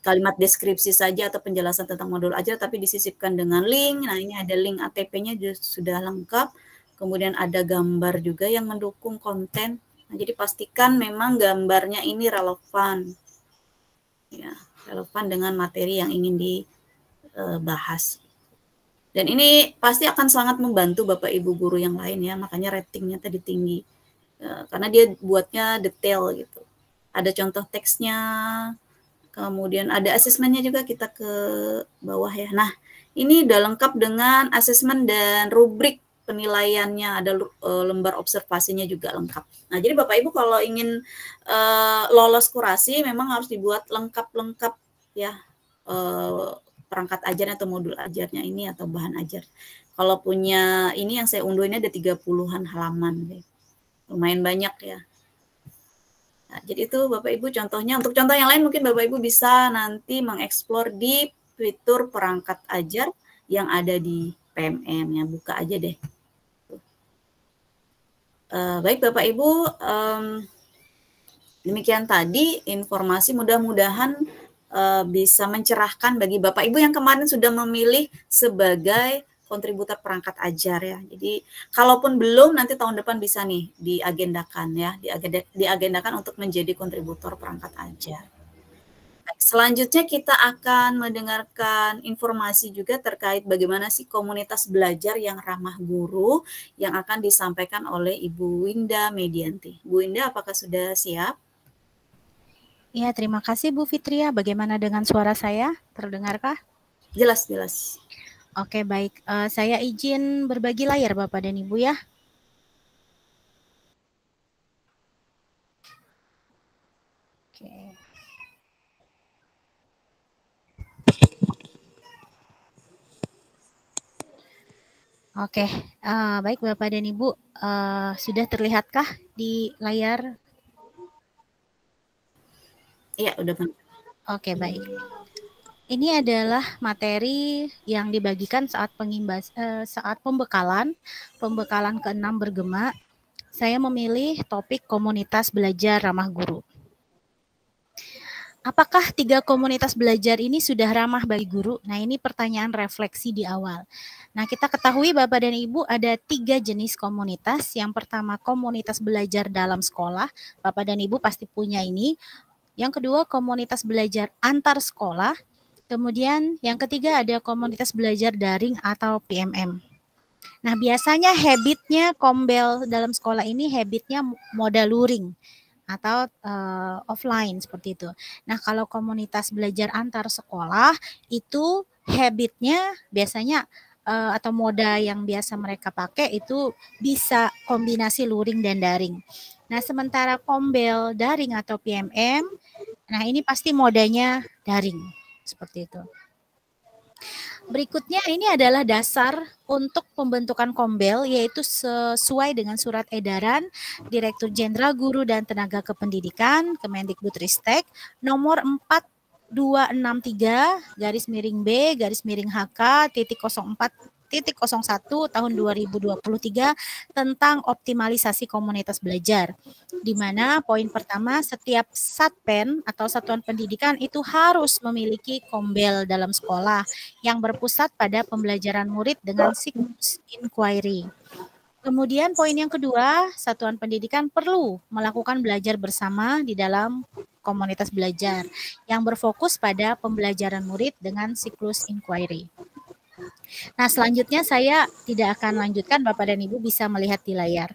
kalimat deskripsi saja atau penjelasan tentang modul ajar, tapi disisipkan dengan link. Nah, ini ada link ATP-nya sudah lengkap. Kemudian ada gambar juga yang mendukung konten. Nah, jadi pastikan memang gambarnya ini relevan. Ya, relevan dengan materi yang ingin dibahas. Dan ini pasti akan sangat membantu Bapak Ibu guru yang lain ya, makanya ratingnya tadi tinggi. Karena dia buatnya detail gitu. Ada contoh teksnya, Kemudian ada asesmennya juga, kita ke bawah ya. Nah, ini udah lengkap dengan asesmen dan rubrik penilaiannya, ada lembar observasinya juga lengkap. Nah, jadi Bapak Ibu kalau ingin lolos kurasi memang harus dibuat lengkap-lengkap ya, perangkat ajarnya atau modul ajarnya ini atau bahan ajar. Kalau punya ini yang saya unduh ini ada 30-an halaman, lumayan banyak ya. Nah, jadi itu Bapak Ibu contohnya. Untuk contoh yang lain mungkin Bapak Ibu bisa nanti mengeksplor di fitur perangkat ajar yang ada di PMM ya, buka aja deh. Baik Bapak Ibu, demikian tadi informasi, mudah-mudahan bisa mencerahkan bagi Bapak Ibu yang kemarin sudah memilih sebagai kontributor perangkat ajar ya. Jadi kalaupun belum, nanti tahun depan bisa nih diagendakan ya, diagendakan untuk menjadi kontributor perangkat ajar. Selanjutnya kita akan mendengarkan informasi juga terkait bagaimana sih komunitas belajar yang ramah guru yang akan disampaikan oleh Ibu Winda Medianti. Bu Winda, apakah sudah siap? Ya, terima kasih Bu Fitria. Bagaimana dengan suara saya? Terdengarkah? Jelas, jelas. Oke, baik. Saya izin berbagi layar Bapak dan Ibu ya. Oke. Oke, baik Bapak dan Ibu, sudah terlihatkah di layar? Iya, udah. Oke, baik. Ini adalah materi yang dibagikan saat pembekalan ke-6 bergema. Saya memilih topik komunitas belajar ramah guru. Apakah 3 komunitas belajar ini sudah ramah bagi guru? Nah, ini pertanyaan refleksi di awal. Nah, kita ketahui Bapak dan Ibu ada 3 jenis komunitas. Yang pertama komunitas belajar dalam sekolah. Bapak dan Ibu pasti punya ini. Yang kedua komunitas belajar antar sekolah. Kemudian yang ketiga ada komunitas belajar daring atau PMM. Nah, biasanya habitnya kombel dalam sekolah ini habitnya modal luring atau offline seperti itu. Nah, kalau komunitas belajar antar sekolah itu habitnya biasanya atau moda yang biasa mereka pakai itu bisa kombinasi luring dan daring. Nah, sementara kombel daring atau PMM, nah ini pasti modanya daring seperti itu. Berikutnya ini adalah dasar untuk pembentukan kombel, yaitu sesuai dengan surat edaran Direktur Jenderal Guru dan Tenaga Kependidikan Kemendikbudristek nomor 4263-B-HK-04.01 tahun 2023 tentang optimalisasi komunitas belajar, di mana poin pertama setiap satpen atau satuan pendidikan itu harus memiliki kombel dalam sekolah yang berpusat pada pembelajaran murid dengan siklus inquiry. Kemudian poin yang kedua, satuan pendidikan perlu melakukan belajar bersama di dalam komunitas belajar yang berfokus pada pembelajaran murid dengan siklus inquiry. Nah, selanjutnya saya tidak akan lanjutkan, Bapak dan Ibu bisa melihat di layar.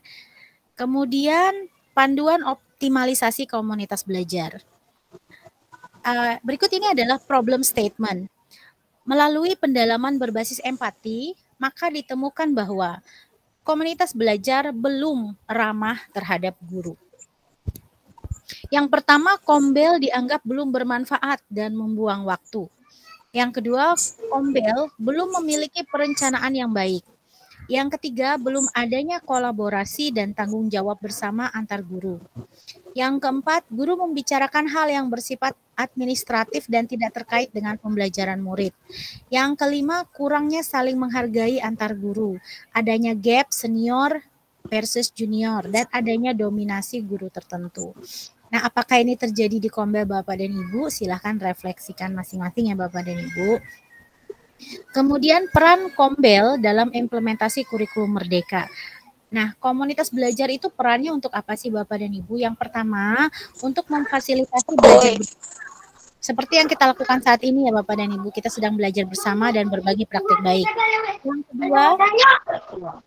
Kemudian panduan optimalisasi komunitas belajar. Berikut ini adalah problem statement. Melalui pendalaman berbasis empati, maka ditemukan bahwa komunitas belajar belum ramah terhadap guru. Yang pertama, kombel dianggap belum bermanfaat dan membuang waktu. Yang kedua, kombel belum memiliki perencanaan yang baik. Yang ketiga, belum adanya kolaborasi dan tanggung jawab bersama antar guru. Yang keempat, guru membicarakan hal yang bersifat administratif dan tidak terkait dengan pembelajaran murid. Yang kelima, kurangnya saling menghargai antar guru. Adanya gap senior versus junior dan adanya dominasi guru tertentu. Nah, apakah ini terjadi di kombel Bapak dan Ibu? Silahkan refleksikan masing-masing ya Bapak dan Ibu. Kemudian peran kombel dalam implementasi kurikulum merdeka. Nah, komunitas belajar itu perannya untuk apa sih Bapak dan Ibu? Yang pertama, untuk memfasilitasi belajar seperti yang kita lakukan saat ini ya Bapak dan Ibu. Kita sedang belajar bersama dan berbagi praktik baik. Yang kedua,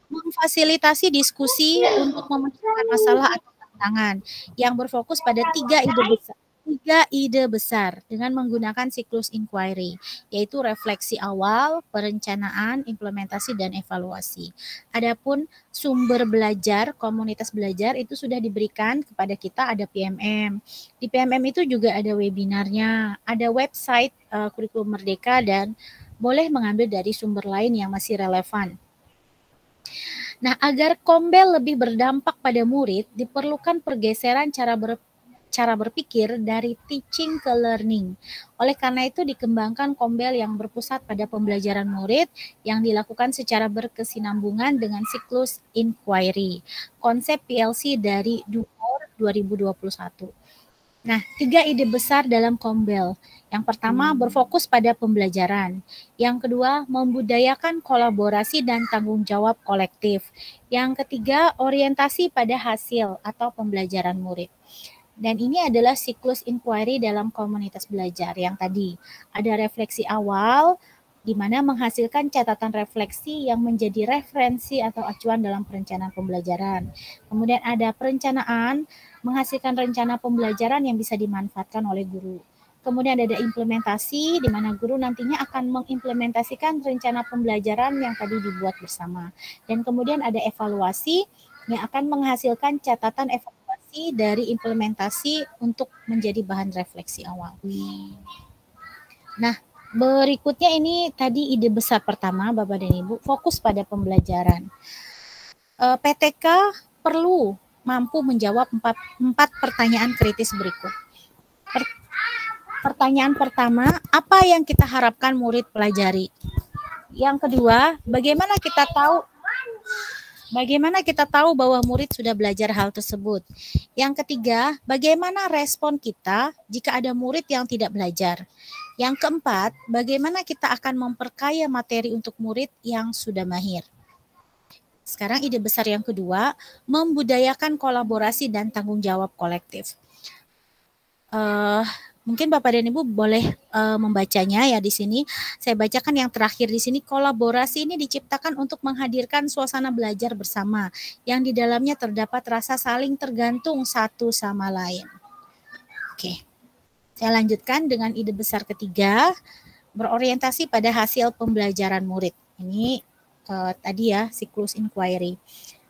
memfasilitasi diskusi untuk memecahkan masalah atau tantangan yang berfokus pada 3 ide besar. 3 ide besar dengan menggunakan siklus inquiry, yaitu refleksi awal, perencanaan, implementasi, dan evaluasi. Adapun sumber belajar, komunitas belajar itu sudah diberikan kepada kita, ada PMM. Di PMM itu juga ada webinarnya, ada website Kurikulum Merdeka, dan boleh mengambil dari sumber lain yang masih relevan. Nah, agar Kombel lebih berdampak pada murid, diperlukan pergeseran cara berpikir dari teaching ke learning. Oleh karena itu dikembangkan Kombel yang berpusat pada pembelajaran murid yang dilakukan secara berkesinambungan dengan siklus inquiry. Konsep PLC dari Dumor 2021. Nah, 3 ide besar dalam Kombel. Yang pertama, berfokus pada pembelajaran. Yang kedua, membudayakan kolaborasi dan tanggung jawab kolektif. Yang ketiga, orientasi pada hasil atau pembelajaran murid. Dan ini adalah siklus inquiry dalam komunitas belajar yang tadi. Ada refleksi awal, di mana menghasilkan catatan refleksi yang menjadi referensi atau acuan dalam perencanaan pembelajaran. Kemudian ada perencanaan, menghasilkan rencana pembelajaran yang bisa dimanfaatkan oleh guru. Kemudian ada implementasi, di mana guru nantinya akan mengimplementasikan rencana pembelajaran yang tadi dibuat bersama. Dan kemudian ada evaluasi, yang akan menghasilkan catatan evaluasi dari implementasi untuk menjadi bahan refleksi awal. Nah, berikutnya ini tadi ide besar pertama, Bapak dan Ibu, fokus pada pembelajaran. PTK perlu mampu menjawab empat pertanyaan kritis berikut. Pertanyaan pertama, apa yang kita harapkan murid pelajari? Yang kedua, bagaimana kita tahu bahwa murid sudah belajar hal tersebut? Yang ketiga, bagaimana respon kita jika ada murid yang tidak belajar? Yang keempat, bagaimana kita akan memperkaya materi untuk murid yang sudah mahir? Sekarang ide besar yang kedua, membudayakan kolaborasi dan tanggung jawab kolektif. Mungkin Bapak dan Ibu boleh membacanya ya di sini. Saya bacakan yang terakhir di sini. Kolaborasi ini diciptakan untuk menghadirkan suasana belajar bersama yang di dalamnya terdapat rasa saling tergantung satu sama lain. Oke. Saya lanjutkan dengan ide besar ketiga, berorientasi pada hasil pembelajaran murid. Ini tadi ya, siklus inquiry.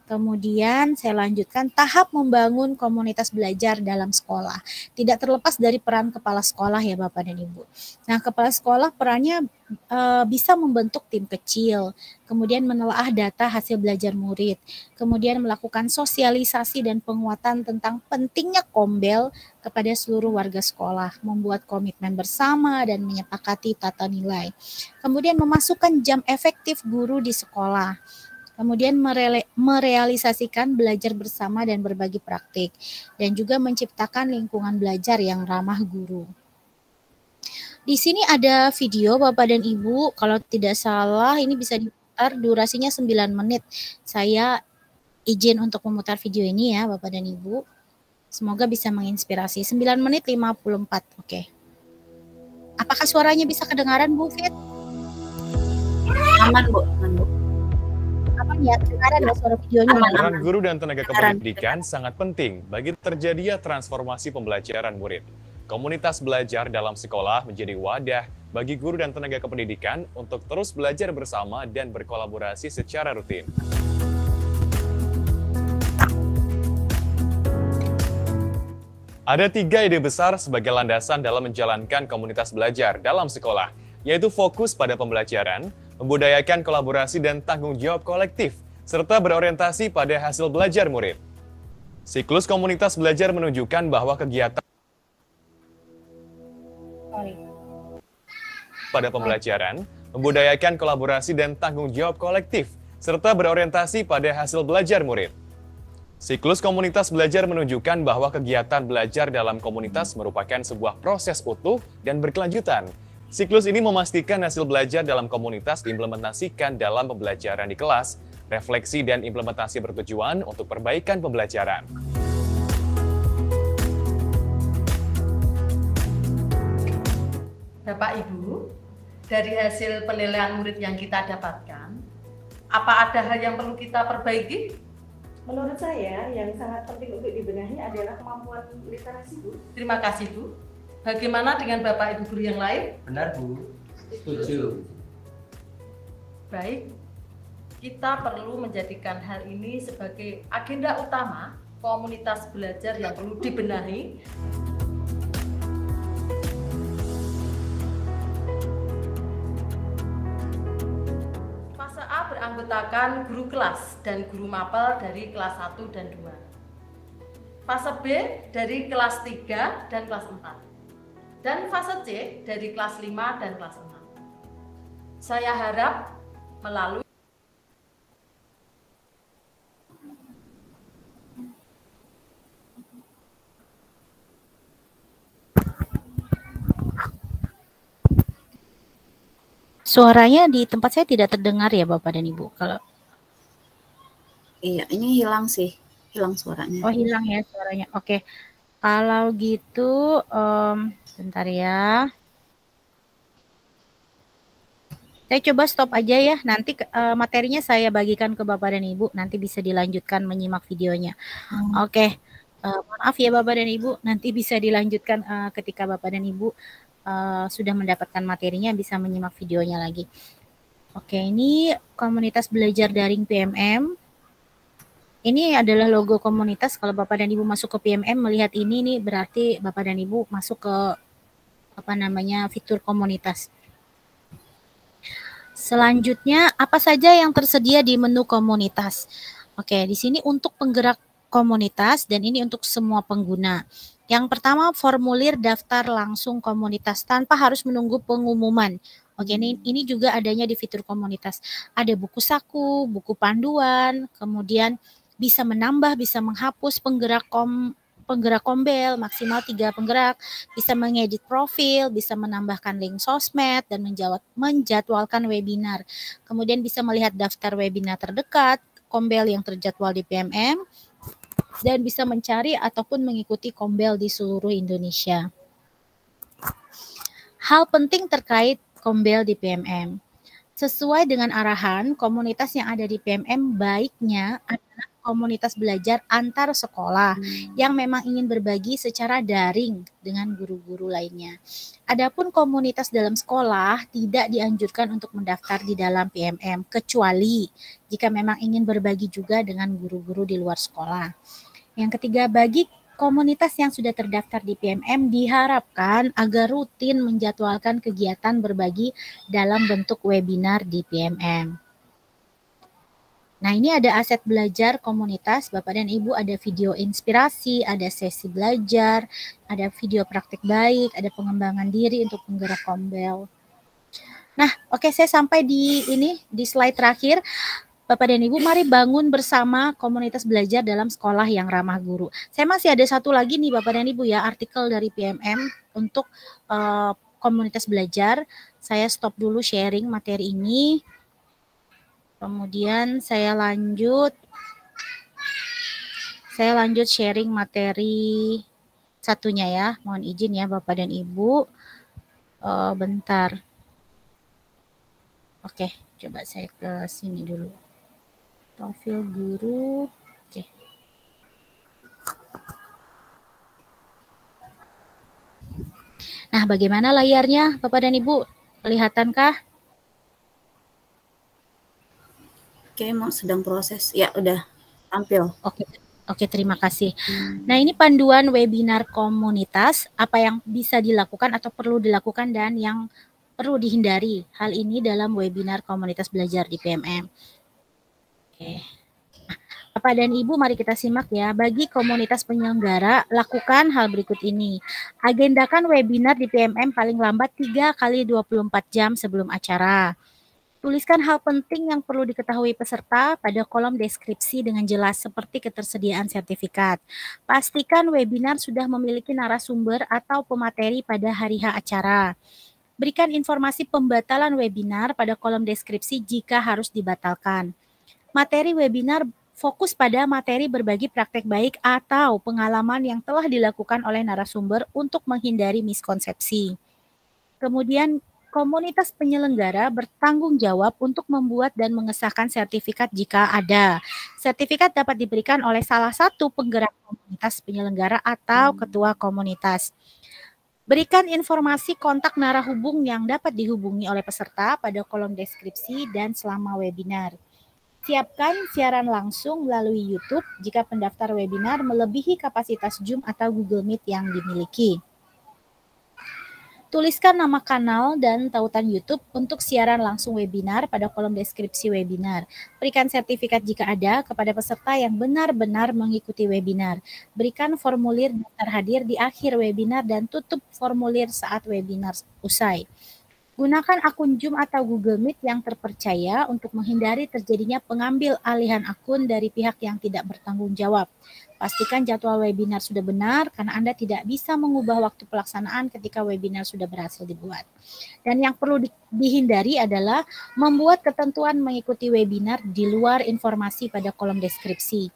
Kemudian saya lanjutkan tahap membangun komunitas belajar dalam sekolah. Tidak terlepas dari peran kepala sekolah ya Bapak dan Ibu. Nah, kepala sekolah perannya bisa membentuk tim kecil, kemudian menelaah data hasil belajar murid, kemudian melakukan sosialisasi dan penguatan tentang pentingnya Kombel kepada seluruh warga sekolah, membuat komitmen bersama dan menyepakati tata nilai. Kemudian memasukkan jam efektif guru di sekolah. Kemudian merealisasikan belajar bersama dan berbagi praktik, dan juga menciptakan lingkungan belajar yang ramah guru. Di sini ada video Bapak dan Ibu, kalau tidak salah ini bisa diputar, durasinya 9 menit. Saya izin untuk memutar video ini ya Bapak dan Ibu. Semoga bisa menginspirasi. 9 menit 54, oke. Apakah suaranya bisa kedengaran Bu Fit? Aman Bu, aman Bu. Aman ya, kedengaran ya suara videonya. Peran guru dan tenaga kependidikan sangat penting bagi terjadinya transformasi pembelajaran murid. Komunitas belajar dalam sekolah menjadi wadah bagi guru dan tenaga kependidikan untuk terus belajar bersama dan berkolaborasi secara rutin. Ada 3 ide besar sebagai landasan dalam menjalankan komunitas belajar dalam sekolah, yaitu fokus pada pembelajaran, membudayakan kolaborasi dan tanggung jawab kolektif, serta berorientasi pada hasil belajar murid. Siklus komunitas belajar menunjukkan bahwa kegiatan pada pembelajaran, membudayakan kolaborasi dan tanggung jawab kolektif, serta berorientasi pada hasil belajar murid. Siklus komunitas belajar menunjukkan bahwa kegiatan belajar dalam komunitas merupakan sebuah proses utuh dan berkelanjutan. Siklus ini memastikan hasil belajar dalam komunitas diimplementasikan dalam pembelajaran di kelas, refleksi dan implementasi bertujuan untuk perbaikan pembelajaran. Bapak Ibu, dari hasil penilaian murid yang kita dapatkan, apa ada hal yang perlu kita perbaiki? Menurut saya, yang sangat penting untuk dibenahi adalah kemampuan literasi, Bu. Terima kasih, Bu. Bagaimana dengan Bapak Ibu guru yang lain? Benar Bu, setuju. Baik, kita perlu menjadikan hal ini sebagai agenda utama komunitas belajar yang perlu dibenahi. Fase A beranggotakan guru kelas dan guru mapel dari kelas 1 dan 2. Fase B dari kelas 3 dan kelas 4. Dan fase C dari kelas 5 dan kelas 6. Saya harap melalui Suaranya di tempat saya tidak terdengar ya Bapak dan Ibu. Kalau Iya, ini hilang sih, hilang suaranya. hilang ya suaranya. Oke. Kalau gitu bentar ya. Saya coba stop aja ya. Nanti materinya saya bagikan ke Bapak dan Ibu. Nanti bisa dilanjutkan menyimak videonya. Oke. Maaf ya Bapak dan Ibu. Nanti bisa dilanjutkan ketika Bapak dan Ibu sudah mendapatkan materinya, bisa menyimak videonya lagi. Oke, ini komunitas belajar daring PMM. Ini adalah logo komunitas. Kalau Bapak dan Ibu masuk ke PMM melihat ini nih, berarti Bapak dan Ibu masuk ke fitur komunitas. Selanjutnya, apa saja yang tersedia di menu komunitas? Oke, di sini untuk penggerak komunitas dan ini untuk semua pengguna. Yang pertama, formulir daftar langsung komunitas tanpa harus menunggu pengumuman. Oke, ini juga adanya di fitur komunitas. Ada buku saku, buku panduan, kemudian bisa menambah, bisa menghapus penggerak kombel, maksimal 3 penggerak, bisa mengedit profil, bisa menambahkan link sosmed, dan menjadwalkan webinar. Kemudian bisa melihat daftar webinar terdekat, kombel yang terjadwal di PMM, dan bisa mencari ataupun mengikuti kombel di seluruh Indonesia. Hal penting terkait kombel di PMM. Sesuai dengan arahan, komunitas yang ada di PMM baiknya adalah komunitas belajar antar sekolah yang memang ingin berbagi secara daring dengan guru-guru lainnya. Adapun komunitas dalam sekolah tidak dianjurkan untuk mendaftar di dalam PMM, kecuali jika memang ingin berbagi juga dengan guru-guru di luar sekolah. Yang ketiga, bagi komunitas yang sudah terdaftar di PMM diharapkan agar rutin menjadwalkan kegiatan berbagi dalam bentuk webinar di PMM. Nah, ini ada aset belajar komunitas, Bapak dan Ibu, ada video inspirasi, ada sesi belajar, ada video praktik baik, ada pengembangan diri untuk penggerak kombel. Nah, oke, saya sampai di slide terakhir. Bapak dan Ibu, mari bangun bersama komunitas belajar dalam sekolah yang ramah guru. Saya masih ada satu lagi nih Bapak dan Ibu ya, artikel dari PMM untuk komunitas belajar. Saya stop dulu sharing materi ini. Kemudian saya lanjut sharing materi satunya ya. Mohon izin ya Bapak dan Ibu. Bentar. Oke, coba saya ke sini dulu. Profil guru. Oke. Nah, bagaimana layarnya Bapak dan Ibu? Kelihatankah? Oke, mau sedang proses. Ya, udah tampil. Oke, terima kasih. Nah, ini panduan webinar komunitas, apa yang bisa dilakukan atau perlu dilakukan dan yang perlu dihindari. Hal ini dalam webinar komunitas belajar di PMM. Oke. Nah, Bapak dan Ibu, mari kita simak ya. Bagi komunitas penyelenggara, lakukan hal berikut ini. Agendakan webinar di PMM paling lambat 3 kali 24 jam sebelum acara. Tuliskan hal penting yang perlu diketahui peserta pada kolom deskripsi dengan jelas seperti ketersediaan sertifikat. Pastikan webinar sudah memiliki narasumber atau pemateri pada hari H acara. Berikan informasi pembatalan webinar pada kolom deskripsi jika harus dibatalkan. Materi webinar fokus pada materi berbagi praktek baik atau pengalaman yang telah dilakukan oleh narasumber untuk menghindari miskonsepsi. Kemudian, komunitas penyelenggara bertanggung jawab untuk membuat dan mengesahkan sertifikat jika ada. Sertifikat dapat diberikan oleh salah satu penggerak komunitas penyelenggara atau ketua komunitas. Berikan informasi kontak narahubung yang dapat dihubungi oleh peserta pada kolom deskripsi dan selama webinar. Siapkan siaran langsung melalui YouTube jika pendaftar webinar melebihi kapasitas Zoom atau Google Meet yang dimiliki. Tuliskan nama kanal dan tautan YouTube untuk siaran langsung webinar pada kolom deskripsi webinar. Berikan sertifikat jika ada kepada peserta yang benar-benar mengikuti webinar. Berikan formulir daftar hadir di akhir webinar dan tutup formulir saat webinar usai. Gunakan akun Zoom atau Google Meet yang terpercaya untuk menghindari terjadinya pengambil alihan akun dari pihak yang tidak bertanggung jawab. Pastikan jadwal webinar sudah benar karena Anda tidak bisa mengubah waktu pelaksanaan ketika webinar sudah berhasil dibuat. Dan yang perlu dihindari adalah membuat ketentuan mengikuti webinar di luar informasi pada kolom deskripsi.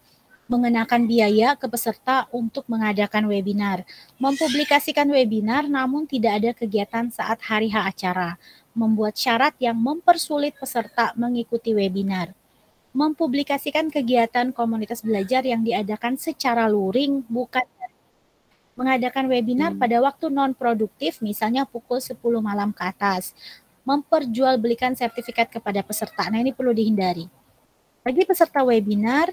Mengenakan biaya ke peserta untuk mengadakan webinar, mempublikasikan webinar namun tidak ada kegiatan saat hari H acara, membuat syarat yang mempersulit peserta mengikuti webinar, mempublikasikan kegiatan komunitas belajar yang diadakan secara luring, bukan mengadakan webinar pada waktu non-produktif, misalnya pukul 10 malam ke atas, memperjualbelikan sertifikat kepada peserta. Nah, ini perlu dihindari. Bagi peserta webinar,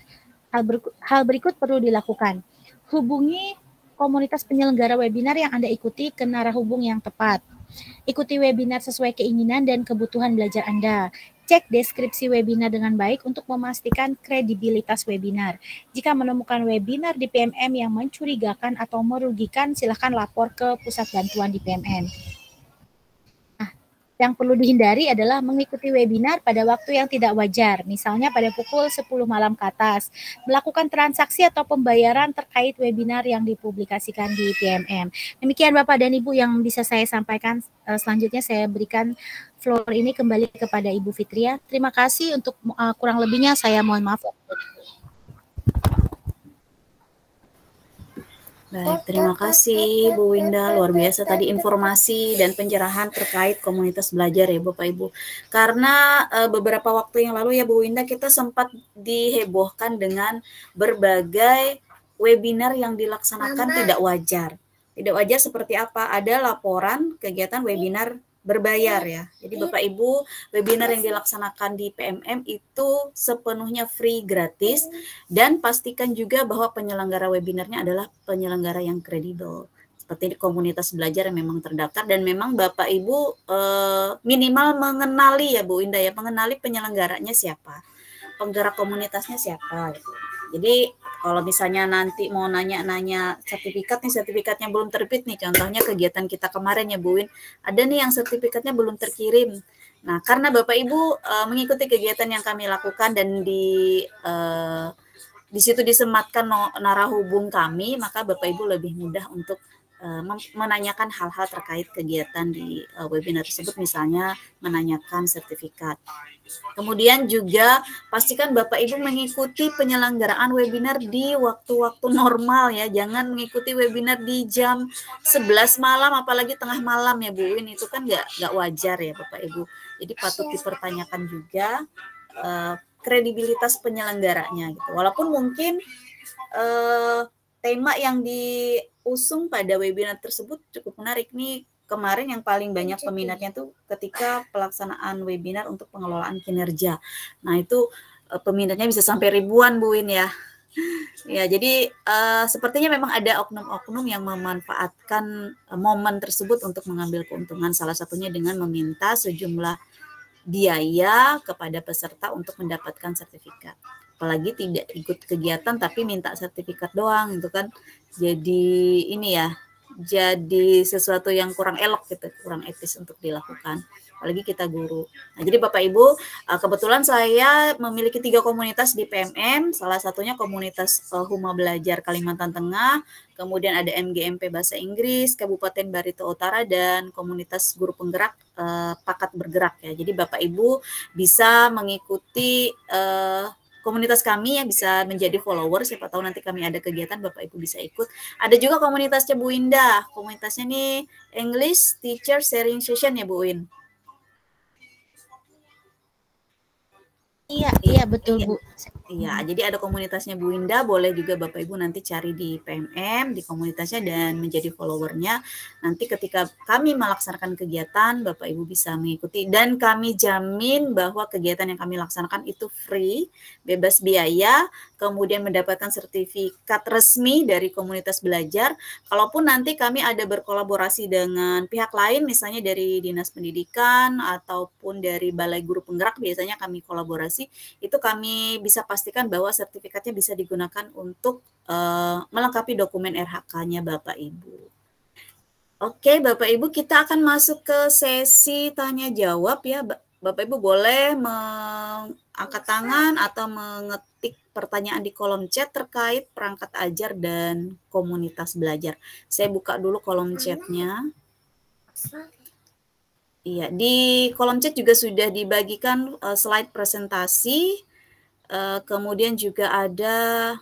hal berikut perlu dilakukan. Hubungi komunitas penyelenggara webinar yang Anda ikuti ke narahubung yang tepat. Ikuti webinar sesuai keinginan dan kebutuhan belajar Anda. Cek deskripsi webinar dengan baik untuk memastikan kredibilitas webinar. Jika menemukan webinar di PMM yang mencurigakan atau merugikan, silakan lapor ke pusat bantuan di PMM. Yang perlu dihindari adalah mengikuti webinar pada waktu yang tidak wajar, misalnya pada pukul 10 malam ke atas, melakukan transaksi atau pembayaran terkait webinar yang dipublikasikan di PMM. Demikian Bapak dan Ibu yang bisa saya sampaikan. Selanjutnya saya berikan floor ini kembali kepada Ibu Fitria. Terima kasih, untuk kurang lebihnya saya mohon maaf. Baik, terima kasih Bu Winda, luar biasa tadi informasi dan pencerahan terkait komunitas belajar ya Bapak Ibu. Karena beberapa waktu yang lalu ya Bu Winda kita sempat dihebohkan dengan berbagai webinar yang dilaksanakan tidak wajar. Tidak wajar seperti apa? Ada laporan kegiatan webinar berbayar ya. Jadi Bapak Ibu, webinar yang dilaksanakan di PMM itu sepenuhnya free, gratis, dan pastikan juga bahwa penyelenggara webinarnya adalah penyelenggara yang kredibel. Seperti komunitas belajar yang memang terdaftar, dan memang Bapak Ibu minimal mengenali ya Bu Indah ya, mengenali penyelenggaranya siapa, penggerak komunitasnya siapa gitu. Jadi kalau misalnya nanti mau nanya-nanya sertifikat nih, sertifikatnya belum terbit nih, contohnya kegiatan kita kemarin ya Bu Win, ada nih yang sertifikatnya belum terkirim. Nah, karena Bapak Ibu mengikuti kegiatan yang kami lakukan dan di situ disematkan narahubung kami, maka Bapak Ibu lebih mudah untuk menanyakan hal-hal terkait kegiatan di webinar tersebut, misalnya menanyakan sertifikat. Kemudian juga pastikan Bapak Ibu mengikuti penyelenggaraan webinar di waktu-waktu normal ya, jangan mengikuti webinar di jam 11 malam apalagi tengah malam ya Bu Win, itu kan nggak wajar ya Bapak Ibu. Jadi patut dipertanyakan juga kredibilitas penyelenggaranya gitu. Walaupun mungkin tema yang diusung pada webinar tersebut cukup menarik nih. Kemarin yang paling banyak peminatnya tuh ketika pelaksanaan webinar untuk pengelolaan kinerja. Nah itu peminatnya bisa sampai ribuan Bu Win ya. Ya jadi sepertinya memang ada oknum-oknum yang memanfaatkan momen tersebut untuk mengambil keuntungan. Salah satunya dengan meminta sejumlah biaya kepada peserta untuk mendapatkan sertifikat. Apalagi tidak ikut kegiatan tapi minta sertifikat doang itu kan jadi ini ya, jadi sesuatu yang kurang elok gitu, kurang etis untuk dilakukan. Apalagi kita guru. Nah, jadi Bapak Ibu, kebetulan saya memiliki 3 komunitas di PMM, salah satunya komunitas Huma Belajar Kalimantan Tengah, kemudian ada MGMP Bahasa Inggris Kabupaten Barito Utara, dan komunitas guru penggerak Pakat Bergerak ya. Jadi Bapak Ibu bisa mengikuti komunitas kami yang bisa menjadi follower, siapa tahu nanti kami ada kegiatan Bapak Ibu bisa ikut. Ada juga komunitasnya Bu Indah, komunitasnya nih English Teacher Sharing Session ya Bu Win. Iya betul Iya. Bu. Iya, jadi ada komunitasnya Bu Winda, boleh juga Bapak Ibu nanti cari di PMM, di komunitasnya dan menjadi followernya. Nanti ketika kami melaksanakan kegiatan, Bapak Ibu bisa mengikuti dan kami jamin bahwa kegiatan yang kami laksanakan itu free, bebas biaya, kemudian mendapatkan sertifikat resmi dari komunitas belajar. Kalaupun nanti kami ada berkolaborasi dengan pihak lain, misalnya dari Dinas Pendidikan ataupun dari Balai Guru Penggerak, biasanya kami kolaborasi, itu kami bisa pastikan bahwa sertifikatnya bisa digunakan untuk melengkapi dokumen RH-nya Bapak Ibu. Oke, Bapak Ibu, kita akan masuk ke sesi tanya jawab ya. Bapak Ibu boleh mengangkat tangan atau mengetik pertanyaan di kolom chat terkait perangkat ajar dan komunitas belajar. Saya buka dulu kolom chatnya. Iya, di kolom chat juga sudah dibagikan slide presentasi. Kemudian juga ada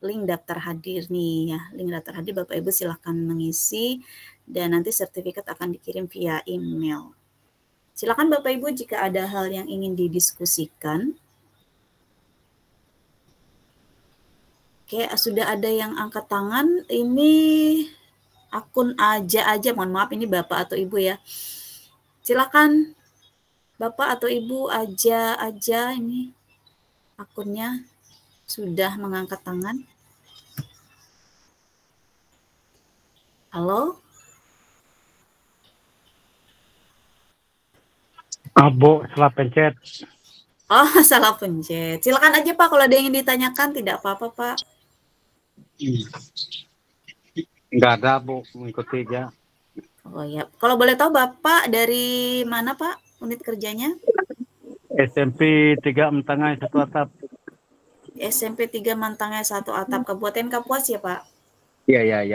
link daftar hadir nih ya. Link daftar hadir Bapak Ibu silahkan mengisi dan nanti sertifikat akan dikirim via email. Silakan Bapak Ibu jika ada hal yang ingin didiskusikan. Oke, sudah ada yang angkat tangan. Ini akun aja, mohon maaf ini Bapak atau Ibu ya. Silakan Bapak atau Ibu aja ini akunnya sudah mengangkat tangan. Halo? Bu, salah pencet. Oh, salah pencet. Silakan aja Pak kalau ada yang ingin ditanyakan, tidak apa-apa Pak. Enggak ada Bu, mengikuti aja. Oh ya, kalau boleh tahu Bapak dari mana Pak unit kerjanya? SMP 3 Mentangai 1 Atap. SMP 3 Mantangai 1 Atap, Kabupaten Kapuas ya Pak? Iya.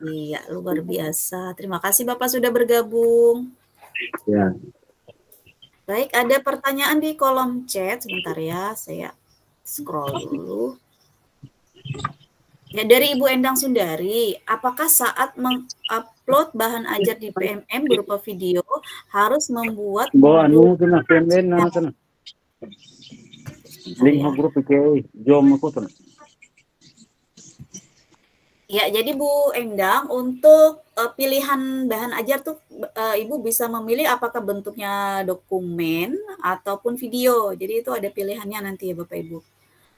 Iya, luar biasa. Terima kasih Bapak sudah bergabung. Ya. Baik, ada pertanyaan di kolom chat. Sebentar ya, saya scroll dulu. Ya, dari Ibu Endang Sundari, apakah saat mengupload bahan ajar di PMM berupa video harus membuat anu kena PMN kena. Link grup PKI, jom aku tuh. Ya, jadi Bu Endang, untuk pilihan bahan ajar tuh Ibu bisa memilih apakah bentuknya dokumen ataupun video. Jadi itu ada pilihannya nanti ya Bapak Ibu.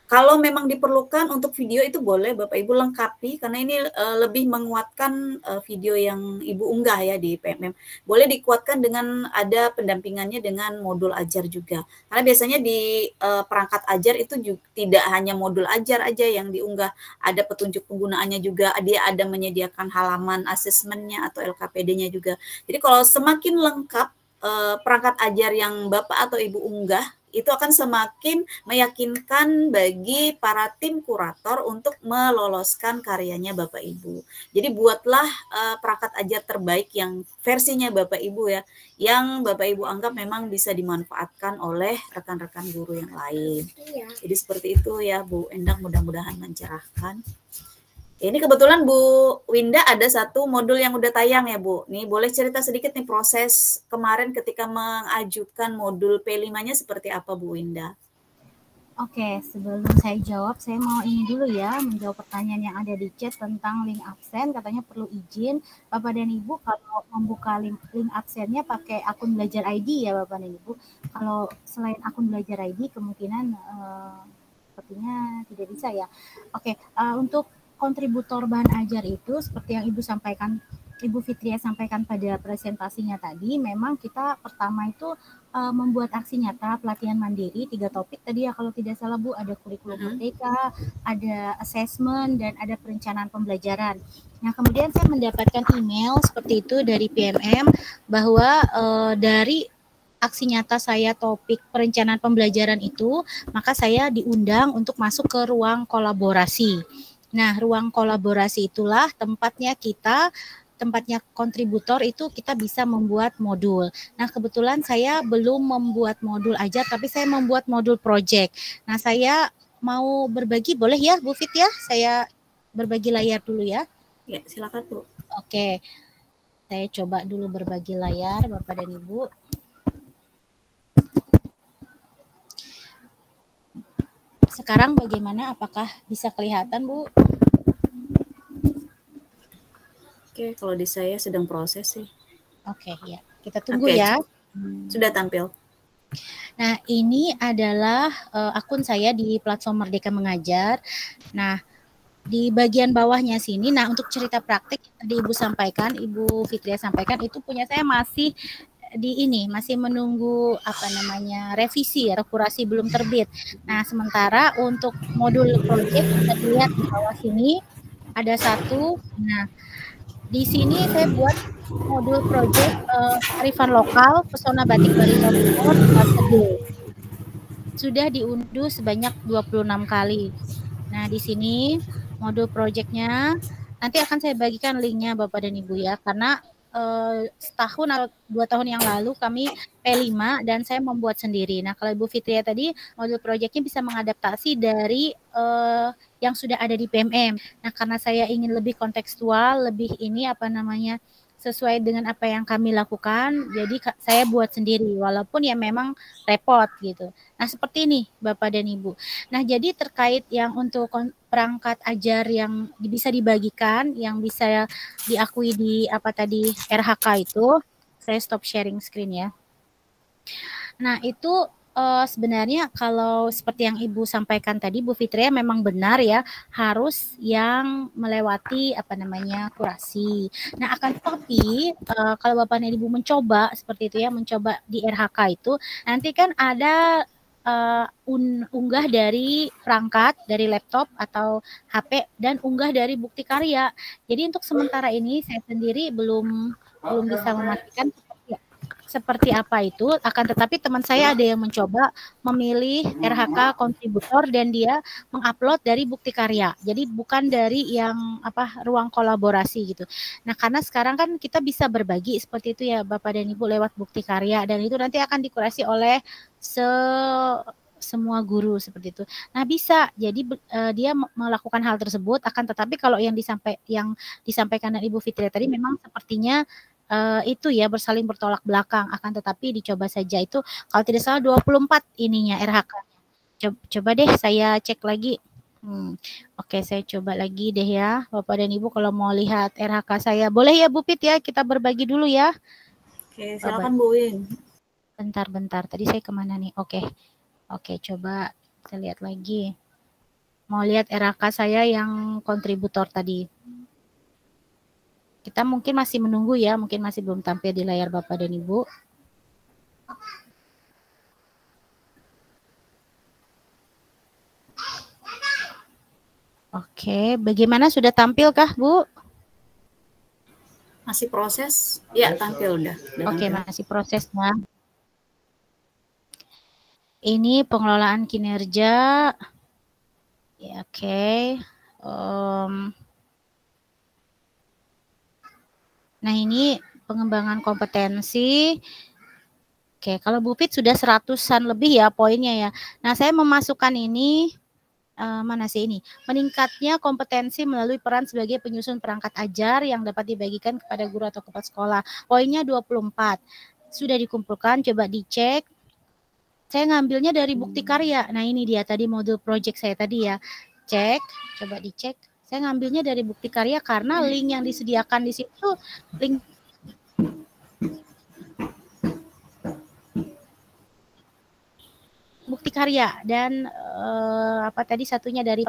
Kalau memang diperlukan untuk video itu boleh Bapak Ibu lengkapi karena ini lebih menguatkan video yang Ibu unggah ya di PMM. Boleh dikuatkan dengan ada pendampingannya dengan modul ajar juga. Karena biasanya di perangkat ajar itu juga tidak hanya modul ajar aja yang diunggah, ada petunjuk penggunaannya juga, dia ada menyediakan halaman asesmennya atau LKPD-nya juga. Jadi kalau semakin lengkap perangkat ajar yang Bapak atau Ibu unggah, itu akan semakin meyakinkan bagi para tim kurator untuk meloloskan karyanya Bapak Ibu. Jadi buatlah perangkat ajar terbaik yang versinya Bapak Ibu ya, yang Bapak Ibu anggap memang bisa dimanfaatkan oleh rekan-rekan guru yang lain. Jadi seperti itu ya Bu Endang, mudah-mudahan mencerahkan. Ini kebetulan Bu Winda ada satu modul yang udah tayang ya Bu. Nih boleh cerita sedikit nih proses kemarin ketika mengajukan modul P5-nya seperti apa Bu Winda? Oke, sebelum saya jawab, saya mau ini dulu ya, menjawab pertanyaan yang ada di chat tentang link absen. Katanya perlu izin Bapak dan Ibu kalau membuka link absennya pakai akun Belajar ID ya Bapak dan Ibu. Kalau selain akun Belajar ID kemungkinan sepertinya tidak bisa ya. Oke, untuk kontributor bahan ajar itu seperti yang Ibu sampaikan, Ibu Fitria sampaikan pada presentasinya tadi, memang kita pertama itu membuat aksi nyata pelatihan mandiri 3 topik tadi ya kalau tidak salah Bu, ada kurikulum merdeka, ada assessment dan ada perencanaan pembelajaran. Nah kemudian saya mendapatkan email seperti itu dari PMM bahwa dari aksi nyata saya topik perencanaan pembelajaran itu, maka saya diundang untuk masuk ke ruang kolaborasi. Nah, ruang kolaborasi itulah tempatnya kontributor itu kita bisa membuat modul. Nah, kebetulan saya belum membuat modul aja, tapi saya membuat modul project. Nah, saya mau berbagi, boleh ya Bu Fit ya? Saya berbagi layar dulu ya. Ya, silakan Bu. Oke, saya coba dulu berbagi layar Bapak dan Ibu. sekarang bagaimana? Apakah bisa kelihatan, Bu? Oke, kalau di saya sedang proses sih. Oke, ya. Kita tunggu Oke, ya. sudah tampil. Nah, ini adalah akun saya di platform Merdeka Mengajar. Nah, di bagian bawahnya sini, nah untuk cerita praktik tadi Ibu sampaikan, Ibu Fitria sampaikan, itu punya saya masih masih menunggu revisi ya, kurasi belum terbit. Nah, sementara untuk modul project bisa dilihat di bawah sini ada satu. Nah, di sini saya buat modul project kearifan lokal pesona batik Bali Timur fase D. Sudah diunduh sebanyak 26 kali. Nah, di sini modul projectnya nanti akan saya bagikan linknya Bapak dan Ibu ya, karena setahun atau 2 tahun yang lalu kami P5 dan saya membuat sendiri. Nah, kalau Ibu Fitria tadi modul projectnya bisa mengadaptasi dari yang sudah ada di PMM. Nah, karena saya ingin lebih kontekstual, lebih sesuai dengan apa yang kami lakukan, jadi saya buat sendiri, walaupun ya memang repot gitu. Nah, seperti ini Bapak dan Ibu. Nah, jadi terkait yang untuk perangkat ajar yang bisa dibagikan, yang bisa diakui di RHK itu, saya stop sharing screen ya. Nah, itu sebenarnya kalau seperti yang Ibu sampaikan tadi, Bu Fitria, memang benar ya, harus yang melewati kurasi. Nah, akan tetapi kalau Bapak dan Ibu mencoba seperti itu ya, mencoba di RHK itu, nanti kan ada unggah dari perangkat, dari laptop atau HP, dan unggah dari bukti karya. Jadi untuk sementara ini saya sendiri belum bisa memastikan seperti apa itu, akan tetapi teman saya ada yang mencoba memilih RHK kontributor dan dia mengupload dari bukti karya. Jadi bukan dari yang ruang kolaborasi gitu. Nah, karena sekarang kan kita bisa berbagi seperti itu ya Bapak dan Ibu lewat bukti karya, dan itu nanti akan dikurasi oleh semua guru seperti itu. Nah, bisa jadi dia melakukan hal tersebut, akan tetapi kalau yang disampaikan dan Ibu Fitria tadi memang sepertinya itu ya bersaling bertolak belakang, akan tetapi dicoba saja. Itu kalau tidak salah 24 ininya RHK. Coba deh saya cek lagi. Oke, saya coba lagi deh ya Bapak dan Ibu, kalau mau lihat RHK saya. Boleh ya Bu Fit ya, kita berbagi dulu ya. Oke, silakan Bu Win. Bentar. Tadi saya kemana nih? Oke, coba kita lihat lagi. Mau lihat RHK saya yang kontributor tadi. Kita mungkin masih menunggu ya, mungkin masih belum tampil di layar Bapak dan Ibu. Oke, bagaimana, sudah tampilkah Bu? Masih proses? Ya, tampil udah. Oke, masih proses ya. Ini pengelolaan kinerja. Ya, oke. Nah, ini pengembangan kompetensi. Oke, kalau Bu Fit sudah 100-an lebih ya poinnya ya. Nah, saya memasukkan ini, mana sih ini? Meningkatnya kompetensi melalui peran sebagai penyusun perangkat ajar yang dapat dibagikan kepada guru atau kepala sekolah. Poinnya 24. Sudah dikumpulkan, coba dicek. Saya ngambilnya dari bukti karya. Nah, ini dia tadi modul project saya tadi ya. Cek, coba dicek. Saya ngambilnya dari bukti karya karena link yang disediakan di situ link bukti karya, dan satunya dari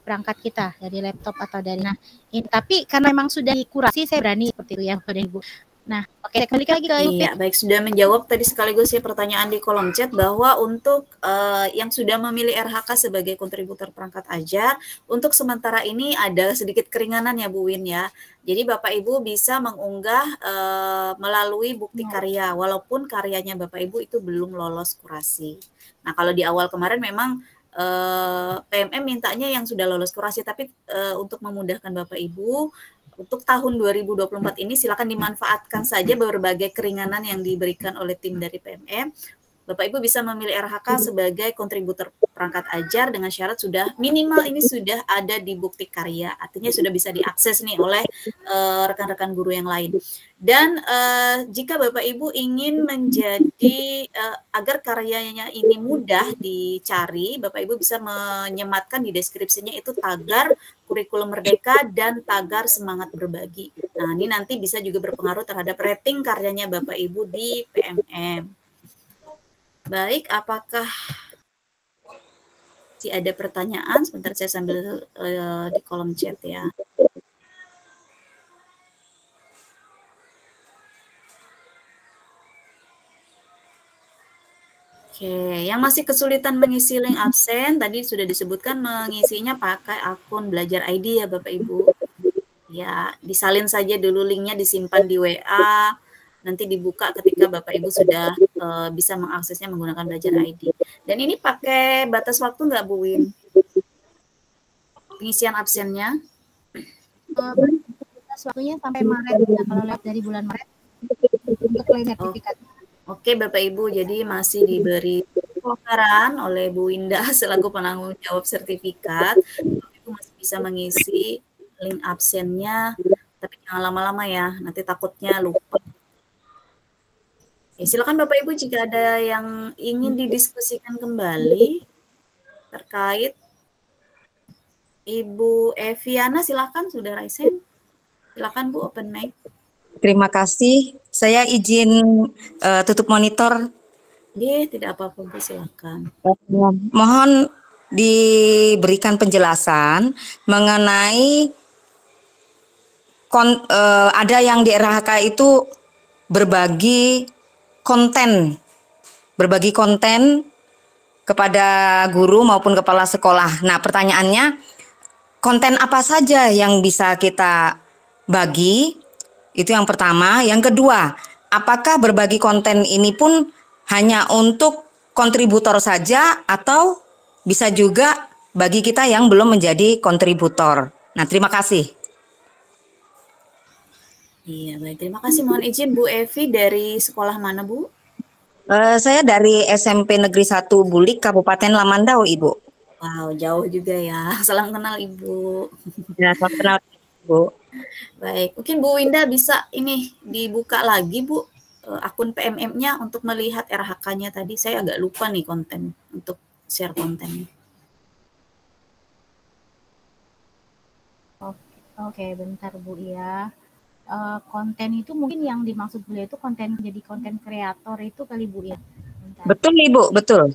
perangkat kita, dari laptop atau dari. Nah, ini tapi karena memang sudah dikurasi, saya berani seperti itu ya Bapak dan Ibu. Nah, oke, kembali lagi ke Iya, baik, sudah menjawab tadi sekaligus ya pertanyaan di kolom chat bahwa untuk yang sudah memilih RHK sebagai kontributor perangkat ajar, untuk sementara ini ada sedikit keringanan ya Bu Win ya. Jadi Bapak Ibu bisa mengunggah melalui bukti karya, walaupun karyanya Bapak Ibu itu belum lolos kurasi. Nah, kalau di awal kemarin memang PMM mintanya yang sudah lolos kurasi, tapi untuk memudahkan Bapak Ibu, untuk tahun 2024 ini silakan dimanfaatkan saja berbagai keringanan yang diberikan oleh tim dari PMM Bapak Ibu bisa memilih RHK sebagai kontributor perangkat ajar dengan syarat sudah minimal ini sudah ada di bukti karya, artinya sudah bisa diakses nih oleh rekan-rekan guru yang lain. Dan jika Bapak Ibu ingin menjadi agar karyanya ini mudah dicari, Bapak Ibu bisa menyematkan di deskripsinya itu tagar kurikulum merdeka dan tagar semangat berbagi. Nah, ini nanti bisa juga berpengaruh terhadap rating karyanya Bapak Ibu di PMM. Baik, apakah masih ada pertanyaan? Sebentar saya sambil di kolom chat ya. Oke, yang masih kesulitan mengisi link absen, tadi sudah disebutkan mengisinya pakai akun Belajar ID ya Bapak Ibu. Ya, disalin saja dulu linknya, disimpan di WA, nanti dibuka ketika Bapak Ibu sudah bisa mengaksesnya menggunakan Belajar ID. Dan ini pakai batas waktu nggak Bu Win? Pengisian absennya? Batas waktunya sampai Maret, ya, kalau lihat dari bulan Maret untuk klaim sertifikat. Oke Bapak Ibu, jadi masih diberi kelonggaran oleh Bu Winda selaku penanggung jawab sertifikat. Bapak Ibu masih bisa mengisi link absennya, tapi jangan lama-lama ya, nanti takutnya lupa. Ya, silakan Bapak Ibu jika ada yang ingin didiskusikan kembali terkait. Ibu Eviana silakan, sudah raise hand. Silakan Bu, open mic. Terima kasih. Saya izin tutup monitor. Tidak apa-apa Bu, silakan. Mohon diberikan penjelasan mengenai ada yang di RHK itu berbagi konten kepada guru maupun kepala sekolah. Nah, pertanyaannya, konten apa saja yang bisa kita bagi? Itu yang pertama. Yang kedua, apakah berbagi konten ini pun hanya untuk kontributor saja atau bisa juga bagi kita yang belum menjadi kontributor? Nah, terima kasih. Iya, baik. Terima kasih. Mohon izin Bu Evi, dari sekolah mana Bu? Saya dari SMP Negeri 1 Bulik, Kabupaten Lamandau, Ibu. Wow, jauh juga ya. Salam kenal Ibu. Ya, salam kenal Ibu. Baik, mungkin Bu Winda bisa ini dibuka lagi Bu akun PMM-nya untuk melihat RHK-nya tadi. Saya agak lupa nih konten untuk share kontennya. Oke, bentar Bu ya. Konten itu mungkin yang dimaksud beliau itu konten jadi konten kreator itu kali Bu ya. Bentar. Betul Ibu, betul.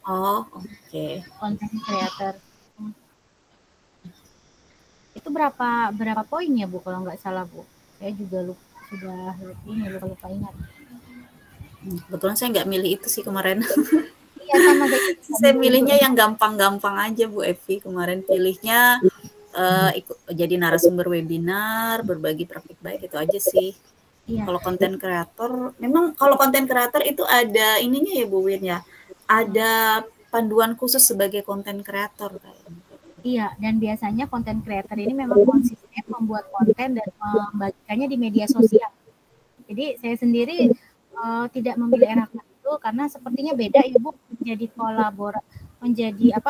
Oh, oke. Konten kreator. Itu berapa poin ya Bu kalau nggak salah Bu? Saya juga lupa ingat. Kebetulan saya nggak milih itu sih kemarin. Iya sama saya milihnya yang gampang-gampang aja Bu Evi. Kemarin pilihnya jadi narasumber webinar, berbagi praktik baik, itu aja sih. Iya. Kalau konten kreator, memang kalau konten kreator itu ada ininya ya Bu Win ya, ada panduan khusus sebagai konten kreator kayaknya. Iya, dan biasanya konten kreator ini memang konsisten membuat konten dan membagikannya di media sosial. Jadi saya sendiri tidak memilih RHK itu karena sepertinya beda Ibu menjadi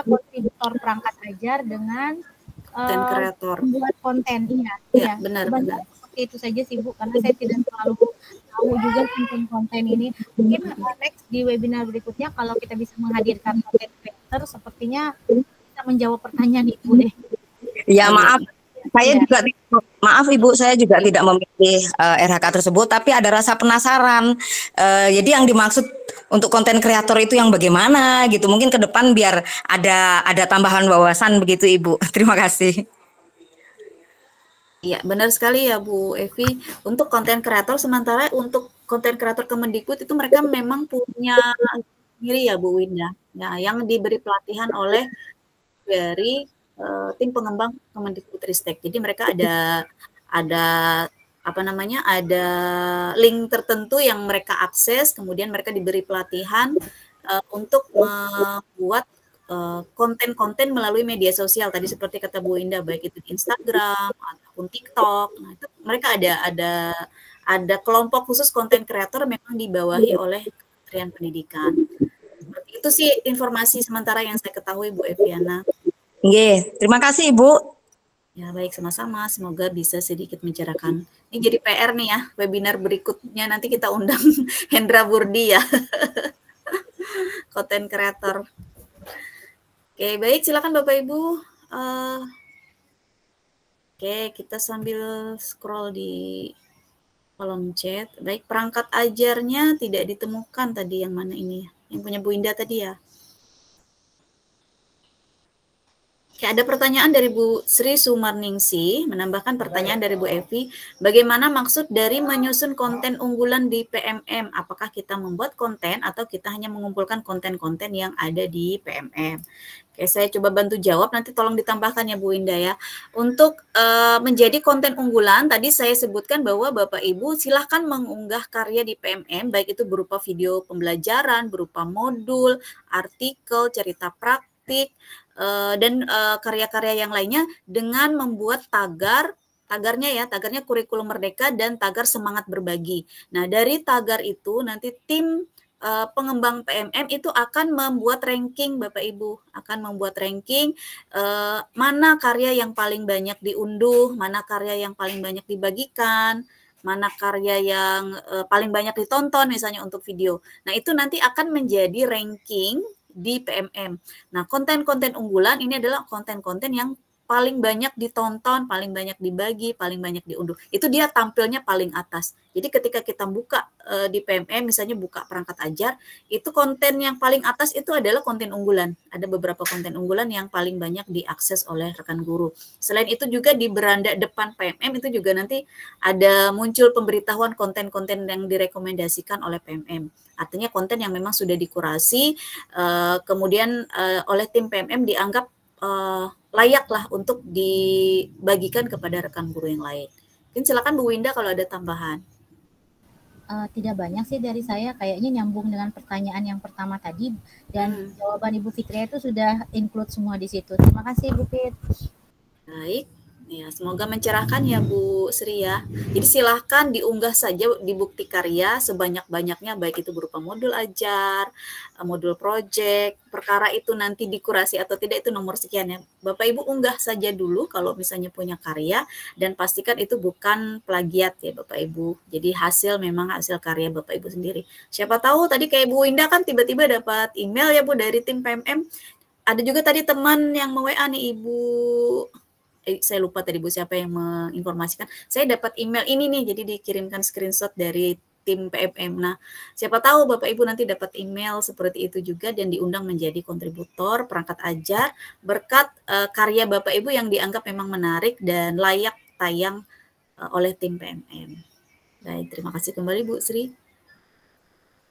kontributor perangkat ajar dengan konten kreator membuat konten. Iya, benar. Seperti itu saja sih Bu, karena saya tidak terlalu tahu juga tentang konten ini. Mungkin next di webinar berikutnya kalau kita bisa menghadirkan konten kreator, sepertinya bisa menjawab pertanyaan Ibu deh. Ya maaf, maaf Ibu, saya juga tidak memilih RHK tersebut, tapi ada rasa penasaran. Jadi yang dimaksud untuk konten kreator itu yang bagaimana gitu? Mungkin ke depan biar ada tambahan wawasan begitu Ibu. Terima kasih. Iya, benar sekali ya Bu Evi. Untuk konten kreator, sementara untuk konten kreator Kemendikbud itu mereka memang punya sendiri ya Bu Winda. Nah, yang diberi pelatihan oleh dari tim pengembang Kemendikbudristek. Jadi mereka ada link tertentu yang mereka akses, kemudian mereka diberi pelatihan untuk membuat konten-konten melalui media sosial tadi seperti kata Bu Indah, baik itu di Instagram ataupun TikTok. Nah, itu mereka ada kelompok khusus konten kreator memang dibawahi oleh Kementerian Pendidikan. Itu sih informasi sementara yang saya ketahui Bu Eviana. Nggih, terima kasih Ibu. Ya baik, sama-sama. Semoga bisa sedikit mencerahkan. Ini jadi PR nih ya, webinar berikutnya nanti kita undang Hendra Burdi ya, konten kreator. Oke, baik, silakan Bapak Ibu. Oke, kita sambil scroll di kolom chat. Baik, perangkat ajarnya tidak ditemukan tadi, yang mana ini? Yang punya Bu Indah tadi ya. Oke, ada pertanyaan dari Bu Sri Sumarningsi, menambahkan pertanyaan dari Bu Evi, bagaimana maksud dari menyusun konten unggulan di PMM? Apakah kita membuat konten atau kita hanya mengumpulkan konten-konten yang ada di PMM? Oke, saya coba bantu jawab, nanti tolong ditambahkan ya Bu Indah ya. Untuk menjadi konten unggulan, tadi saya sebutkan bahwa Bapak Ibu silahkan mengunggah karya di PMM, baik itu berupa video pembelajaran, berupa modul, artikel, cerita praktik, dan karya-karya yang lainnya dengan membuat tagarnya kurikulum merdeka dan tagar semangat berbagi. Nah, dari tagar itu nanti tim pengembang PMM itu akan membuat ranking, Bapak Ibu, akan membuat ranking mana karya yang paling banyak diunduh, mana karya yang paling banyak dibagikan, mana karya yang paling banyak ditonton misalnya untuk video. Nah, itu nanti akan menjadi ranking di PMM. Nah, konten-konten unggulan ini adalah konten-konten yang paling banyak ditonton, paling banyak dibagi, paling banyak diunduh. Itu dia tampilnya paling atas. Jadi ketika kita buka di PMM, misalnya buka perangkat ajar, itu konten yang paling atas itu adalah konten unggulan. Ada beberapa konten unggulan yang paling banyak diakses oleh rekan guru. Selain itu juga di beranda depan PMM itu juga nanti ada muncul pemberitahuan konten-konten yang direkomendasikan oleh PMM. Artinya konten yang memang sudah dikurasi, kemudian oleh tim PMM dianggap layaklah untuk dibagikan kepada rekan guru yang lain. Mungkin silakan Bu Winda kalau ada tambahan. Tidak banyak sih dari saya, kayaknya nyambung dengan pertanyaan yang pertama tadi, dan jawaban Ibu Fitria itu sudah include semua di situ. Terima kasih Bu Fit. Baik. Ya, semoga mencerahkan ya Bu Sri ya. Jadi silahkan diunggah saja di bukti karya sebanyak-banyaknya, baik itu berupa modul ajar, modul project, perkara itu nanti dikurasi atau tidak itu nomor sekian ya. Bapak Ibu unggah saja dulu kalau misalnya punya karya, dan pastikan itu bukan plagiat ya Bapak Ibu. Jadi hasil memang hasil karya Bapak Ibu sendiri. Siapa tahu tadi kayak Bu Indah kan tiba-tiba dapat email ya Bu dari tim PMM. Ada juga tadi teman yang me-WA nih Ibu, saya lupa tadi Bu siapa yang menginformasikan. Saya dapat email ini nih, jadi dikirimkan screenshot dari tim PMM. Nah, siapa tahu Bapak Ibu nanti dapat email seperti itu juga dan diundang menjadi kontributor perangkat ajar berkat karya Bapak Ibu yang dianggap memang menarik dan layak tayang oleh tim PMM. Baik, terima kasih kembali Bu Sri.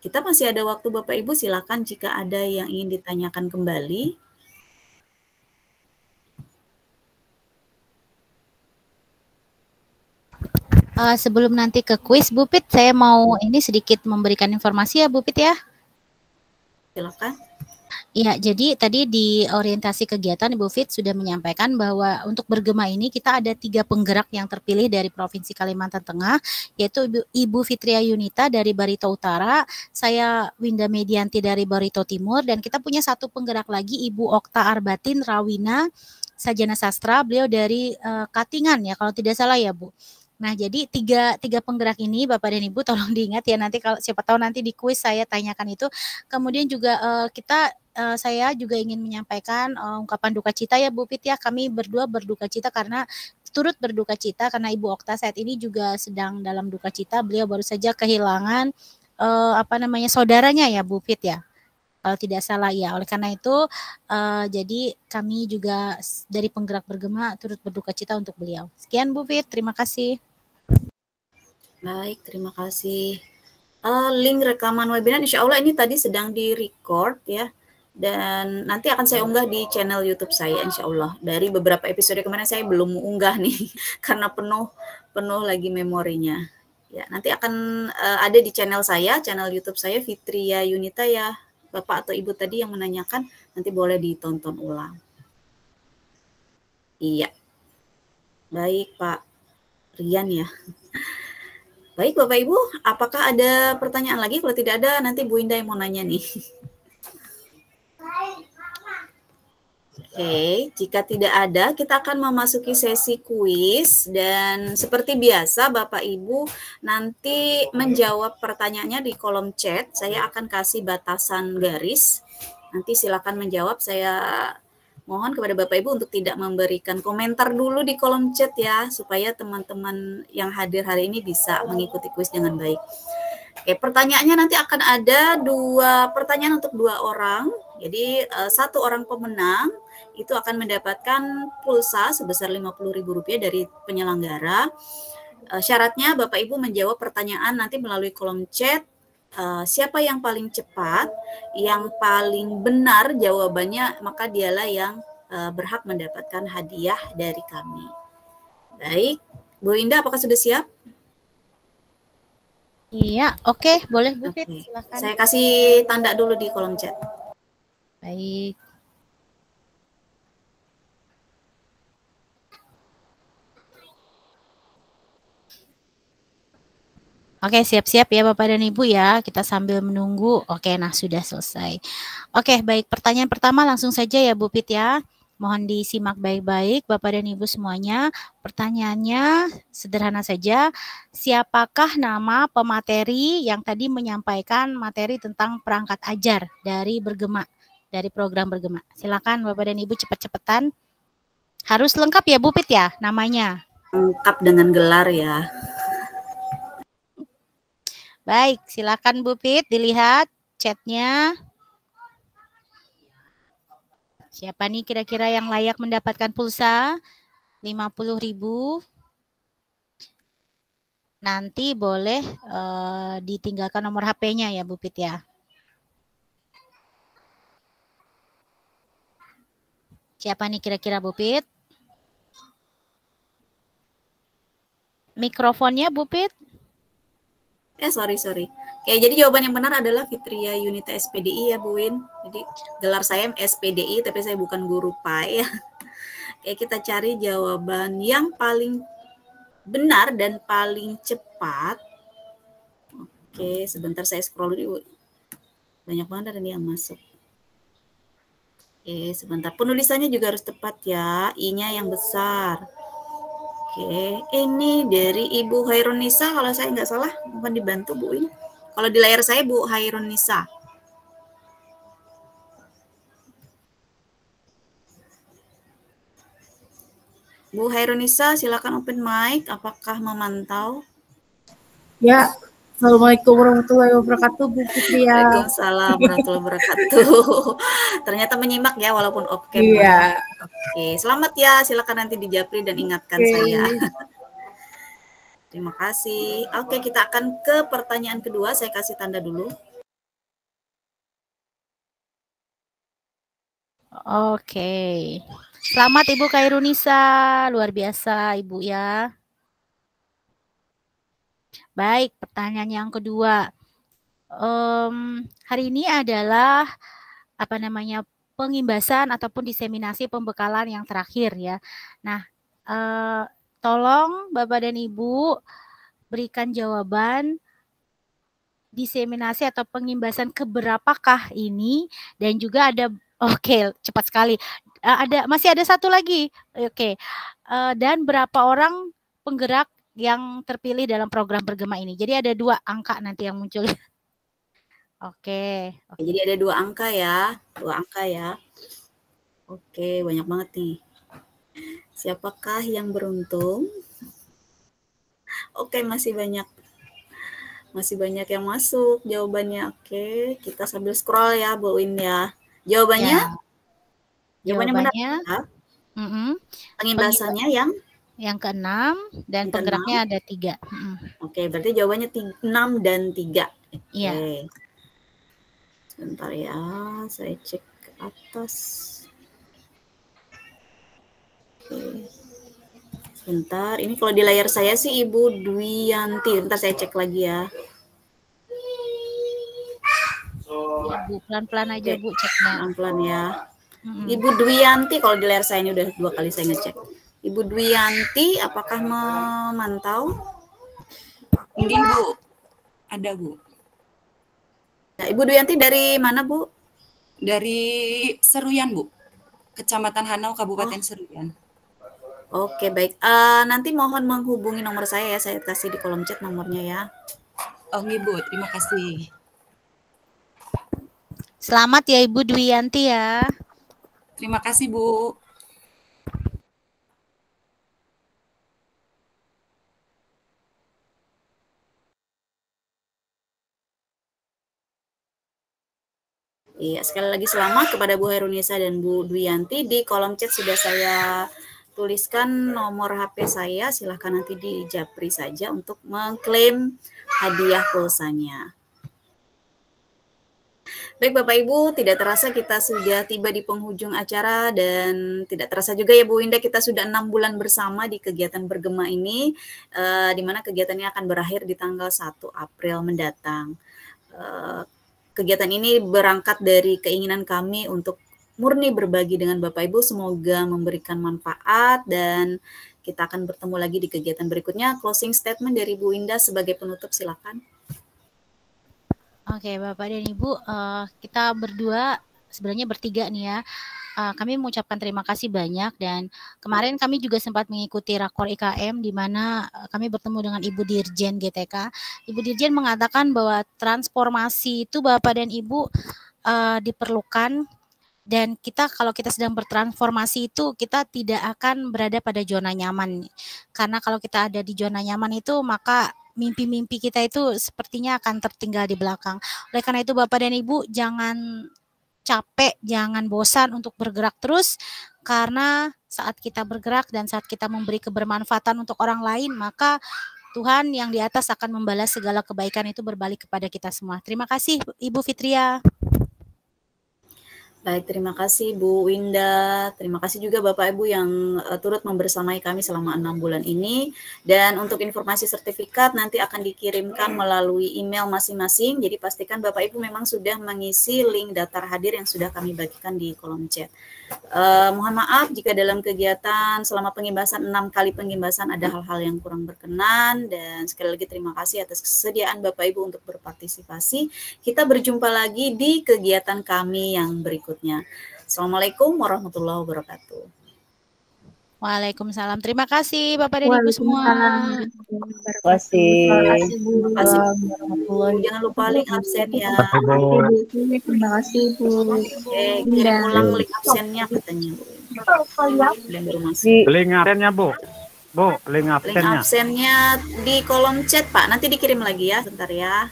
Kita masih ada waktu Bapak Ibu, silakan jika ada yang ingin ditanyakan kembali. Sebelum nanti ke kuis, Bu Pit, saya mau ini sedikit memberikan informasi ya Bu Pit ya. Silakan. Iya, jadi tadi di orientasi kegiatan Ibu Fit sudah menyampaikan bahwa untuk bergema ini kita ada 3 penggerak yang terpilih dari Provinsi Kalimantan Tengah, yaitu Ibu Fitria Yunita dari Barito Utara, saya Winda Medianti dari Barito Timur, dan kita punya 1 penggerak lagi Ibu Okta Arbatin Rawina Sajana Sastra, beliau dari Katingan ya kalau tidak salah ya Bu. Nah, jadi tiga penggerak ini Bapak dan Ibu tolong diingat ya, nanti kalau siapa tahu nanti di kuis saya tanyakan itu. Kemudian juga saya juga ingin menyampaikan ungkapan duka cita ya Bu Pit ya. Kami berdua berduka cita turut berduka cita karena Ibu Okta saat ini juga sedang dalam duka cita. Beliau baru saja kehilangan saudaranya ya Bu Pit ya. Kalau tidak salah ya. Oleh karena itu jadi kami juga dari penggerak bergema turut berduka cita untuk beliau. Sekian Bu Fit, terima kasih. Baik, terima kasih. Link rekaman webinar insya Allah ini tadi sedang di-record ya. Dan nanti akan saya unggah di channel YouTube saya insya Allah. Dari beberapa episode kemarin saya belum unggah nih karena penuh lagi memorinya. Ya, nanti akan ada di channel saya, channel YouTube saya Fitria Yunita ya. Bapak atau Ibu tadi yang menanyakan nanti boleh ditonton ulang. Iya. Baik Pak Rian ya. Baik Bapak Ibu, apakah ada pertanyaan lagi? Kalau tidak ada nanti Bu Indah yang mau nanya nih. Oke, jika tidak ada, kita akan memasuki sesi kuis dan seperti biasa Bapak Ibu nanti menjawab pertanyaannya di kolom chat. Saya akan kasih batasan garis. Nanti silakan menjawab. Saya mohon kepada Bapak Ibu untuk tidak memberikan komentar dulu di kolom chat ya, supaya teman-teman yang hadir hari ini bisa mengikuti kuis dengan baik. Oke, pertanyaannya nanti akan ada 2 pertanyaan untuk 2 orang. Jadi 1 orang pemenang itu akan mendapatkan pulsa sebesar Rp50.000 dari penyelenggara. Syaratnya Bapak Ibu menjawab pertanyaan nanti melalui kolom chat. Siapa yang paling cepat, yang paling benar jawabannya, maka dialah yang berhak mendapatkan hadiah dari kami. Baik, Bu Indah, apakah sudah siap? Iya, oke, boleh Bu Fit, Oke. silakan. Saya kasih tanda dulu di kolom chat. Baik. Oke, siap-siap ya Bapak dan Ibu ya. Kita sambil menunggu. Oke, nah sudah selesai. Oke, baik. Pertanyaan pertama langsung saja ya Bu Pit ya. Mohon disimak baik-baik Bapak dan Ibu semuanya. Pertanyaannya sederhana saja. Siapakah nama pemateri yang tadi menyampaikan materi tentang perangkat ajar dari Bergema, dari program Bergema? Silakan Bapak dan Ibu cepat-cepatan. Harus lengkap ya Bu Pit ya namanya. Lengkap dengan gelar ya. Baik, silakan Bu Pit dilihat chatnya. Siapa nih kira-kira yang layak mendapatkan pulsa 50.000? Nanti boleh ditinggalkan nomor HP-nya ya Bu Pit ya. Siapa nih kira-kira Bu Pit? Mikrofonnya Bu Pit? Sorry. Oke, jadi jawaban yang benar adalah Fitria Yunita SPDI ya Bu Win. Jadi gelar saya SPDI tapi saya bukan guru PAI ya. Oke, kita cari jawaban yang paling benar dan paling cepat. Oke, sebentar saya scroll dulu. Banyak banget ada yang masuk. Oke, sebentar. Penulisannya juga harus tepat ya. I-nya yang besar. Oke, ini dari Ibu Hairunisa kalau saya nggak salah, mohon dibantu Bu ini. Kalau di layar saya Bu Hairunisa. Bu Hairunisa, silakan open mic. Apakah memantau? Ya, Assalamualaikum warahmatullahi wabarakatuh, Bu Fitria. Waalaikumsalam warahmatullahi wabarakatuh. Ternyata menyimak ya walaupun off cam. Iya. Oke, selamat ya. Silakan nanti dijapri dan ingatkan saya. Terima kasih. Oke, kita akan ke pertanyaan kedua. Saya kasih tanda dulu. Oke. Selamat Ibu Kairunisa. Luar biasa Ibu ya. Baik, pertanyaan yang kedua. Hari ini adalah pengimbasan ataupun diseminasi pembekalan yang terakhir ya. Nah, tolong Bapak dan Ibu berikan jawaban diseminasi atau pengimbasan keberapakah ini, dan juga ada cepat sekali. Masih ada satu lagi. Dan berapa orang penggerak yang terpilih dalam program Bergema ini. Jadi ada 2 angka nanti yang muncul. Oke. Jadi ada 2 angka ya. 2 angka ya. Oke, banyak banget nih. Siapakah yang beruntung? Oke, masih banyak yang masuk jawabannya. Oke, kita sambil scroll ya Bu Win ya. Jawabannya? Ya. Jawabannya benar ya? Pengimbasannya yang ke-6 dan penggeraknya ada 3. Oke, berarti jawabannya 6 dan 3. Iya. Sebentar ya, saya cek ke atas. Oke. Sebentar, ini kalau di layar saya sih Ibu Dwiyanti. Bentar saya cek lagi ya. Ya, Bu, pelan-pelan aja Bu ceknya. Pelan-pelan ya. Ibu Dwiyanti, kalau di layar saya ini udah 2 kali saya ngecek. Ibu Dwiyanti, apakah memantau? Ini Bu, ada Bu. Nah, Ibu Dwiyanti dari mana Bu? Dari Seruyan Bu, Kecamatan Hanau, Kabupaten Seruyan. Oke, baik. Nanti mohon menghubungi nomor saya ya. Saya kasih di kolom chat nomornya ya. Oh, Bu, terima kasih. Selamat ya Ibu Dwiyanti ya. Terima kasih, Bu. Iya, sekali lagi selamat kepada Bu Herunisa dan Bu Dwiyanti. Di kolom chat sudah saya tuliskan nomor HP saya. Silahkan nanti di japri saja untuk mengklaim hadiah pulsanya. Baik Bapak Ibu, tidak terasa kita sudah tiba di penghujung acara dan tidak terasa juga ya Bu Winda, kita sudah 6 bulan bersama di kegiatan bergema ini, di mana kegiatannya akan berakhir di tanggal 1 April mendatang. Kegiatan ini berangkat dari keinginan kami untuk murni berbagi dengan Bapak Ibu, semoga memberikan manfaat dan kita akan bertemu lagi di kegiatan berikutnya. Closing statement dari Bu Winda sebagai penutup, silakan. Oke, Bapak dan Ibu, kita berdua sebenarnya bertiga nih ya. Kami mengucapkan terima kasih banyak dan kemarin kami juga sempat mengikuti Rakor IKM di mana kami bertemu dengan Ibu Dirjen GTK. Ibu Dirjen mengatakan bahwa transformasi itu Bapak dan Ibu diperlukan dan kalau kita sedang bertransformasi itu kita tidak akan berada pada zona nyaman. Karena kalau kita ada di zona nyaman itu maka mimpi-mimpi kita itu sepertinya akan tertinggal di belakang. Oleh karena itu Bapak dan Ibu jangan capek, jangan bosan untuk bergerak terus karena saat kita bergerak dan saat kita memberi kebermanfaatan untuk orang lain maka Tuhan yang di atas akan membalas segala kebaikan itu berbalik kepada kita semua. Terima kasih Ibu Fitria. Baik, terima kasih Bu Winda. Terima kasih juga Bapak Ibu yang turut membersamai kami selama 6 bulan ini. Dan untuk informasi sertifikat nanti akan dikirimkan melalui email masing-masing. Jadi pastikan Bapak Ibu memang sudah mengisi link daftar hadir yang sudah kami bagikan di kolom chat. Mohon maaf jika dalam kegiatan selama pengimbasan 6 kali pengimbasan ada hal-hal yang kurang berkenan. Dan sekali lagi terima kasih atas kesediaan Bapak Ibu untuk berpartisipasi. Kita berjumpa lagi di kegiatan kami yang berikutnya. Assalamualaikum warahmatullahi wabarakatuh. Waalaikumsalam. Terima kasih Bapak dan Ibu semua. Terima kasih. Terima kasih. Jangan lupa link absennya. Terima kasih Bu. Kirim ulang link absennya katanya Bu. Link absennya Bu. Bu, link Link absennya. absennya di kolom chat Pak. Nanti dikirim lagi ya, sebentar ya.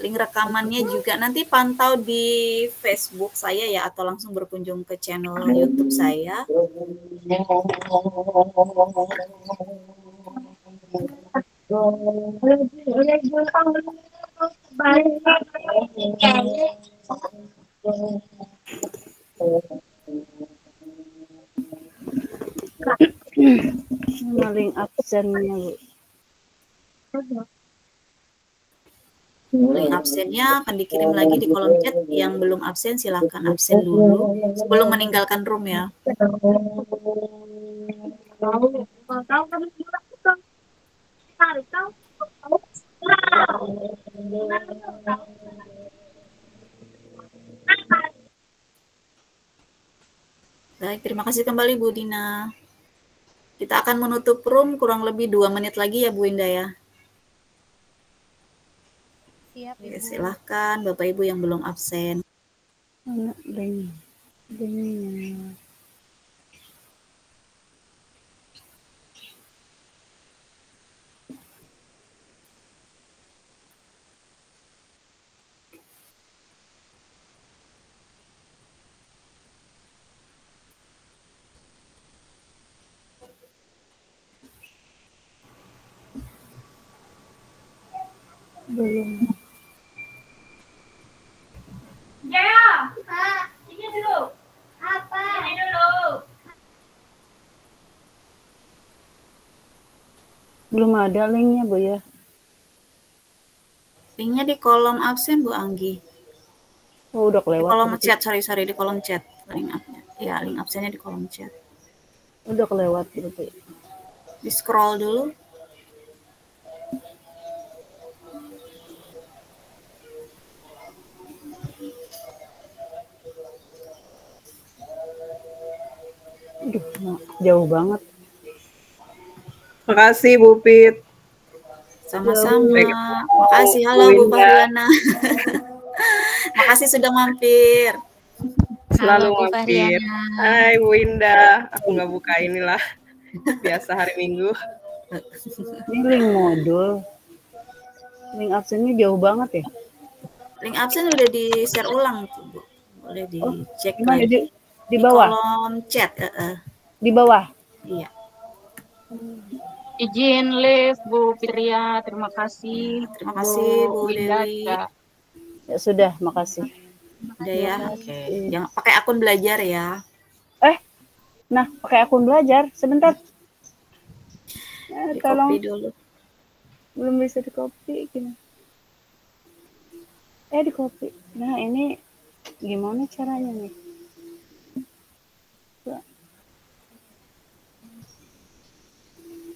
Link rekamannya juga nanti pantau di Facebook saya ya atau langsung berkunjung ke channel YouTube saya. Link absennya Bu. Link absennya akan dikirim lagi di kolom chat. Yang belum absen silahkan absen dulu sebelum meninggalkan room ya. Baik, terima kasih kembali Bu Dina. Kita akan menutup room kurang lebih 2 menit lagi ya Bu Indah ya. Siap, Oke, silahkan Bapak Ibu yang belum absen. Linknya. Belum. Ini dulu. Apa? Ini dulu. Belum ada linknya Bu ya. Linknya di kolom absen Bu Anggi. Oh, udah Di kelewat. kolom berarti. chat, sorry di kolom chat. Link absennya di kolom chat. Udah kelewat berarti. Di scroll dulu. Aduh, jauh banget. Makasih Bu Pit. Sama-sama. Makasih. Halo Bu Fahriana. Makasih sudah mampir. Selalu Halo Bu mampir. Fahriana. Hai Bu Indah. Aku nggak buka inilah. Biasa hari Minggu. Ini link modul. Link absennya jauh banget ya? Link absen udah di-share ulang tuh, Bu. Boleh dicek Gimana lagi. di bawah? Kolom chat. Di bawah? Iya. Izin live Bu Fitria, terima kasih. Terima kasih Bu Winda Dewi. juga. Ya sudah, makasih. Udah ya. Oke. Jangan pakai akun belajar ya. Nah, pakai akun belajar. Sebentar. Di Tolong. copy dulu. Belum bisa di copy. Gimana? Di copy. Nah, ini gimana caranya nih?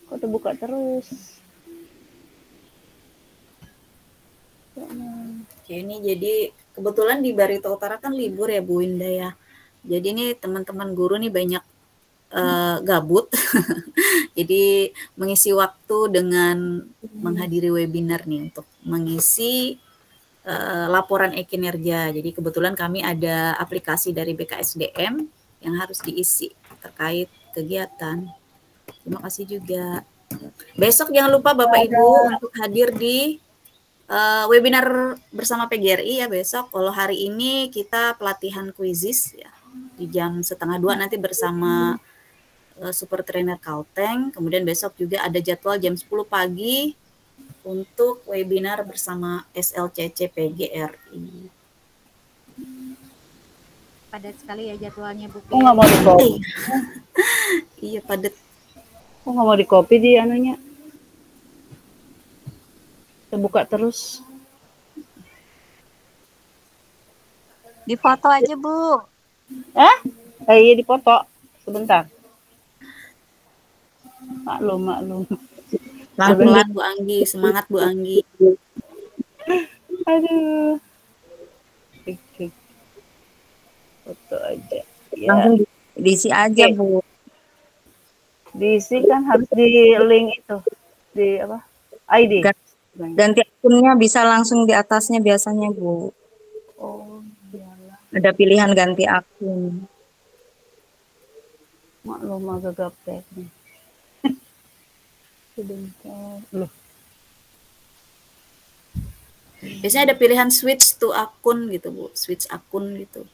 Kok terbuka terus? Oke, ini jadi kebetulan di Barito Utara kan libur ya Bu Winda ya. Jadi ini teman-teman guru nih banyak gabut. Jadi mengisi waktu dengan menghadiri webinar nih untuk mengisi laporan e-kinerja. Jadi kebetulan kami ada aplikasi dari BKSDM yang harus diisi terkait kegiatan. Terima kasih juga. Besok jangan lupa Bapak Ibu untuk hadir di webinar bersama PGRI ya besok. Kalau hari ini kita pelatihan quizzes ya di jam 1:30 nanti bersama Super Trainer Kalteng. Kemudian besok juga ada jadwal jam 10 pagi untuk webinar bersama SLCC PGRI. Padat sekali ya jadwalnya Bu. Kok nggak mau di copy? Iya padat. Kok nggak mau di copy di anunya? Terbuka terus. Difoto aja Bu. Iya dipoto. Sebentar. Maklum. Pelan-pelan Bu Anggi, semangat Bu Anggi. Aduh. Oke. Foto aja. Ya. Langsung diisi aja Bu. Diisi kan harus di link itu. Di apa? ID. Ganti akunnya bisa langsung di atasnya biasanya Bu. Oh, iyalah. Ada pilihan ganti akun. Maklum agak gaptek nih. Sebentar. Loh. Biasanya ada pilihan switch to akun gitu Bu, switch akun gitu.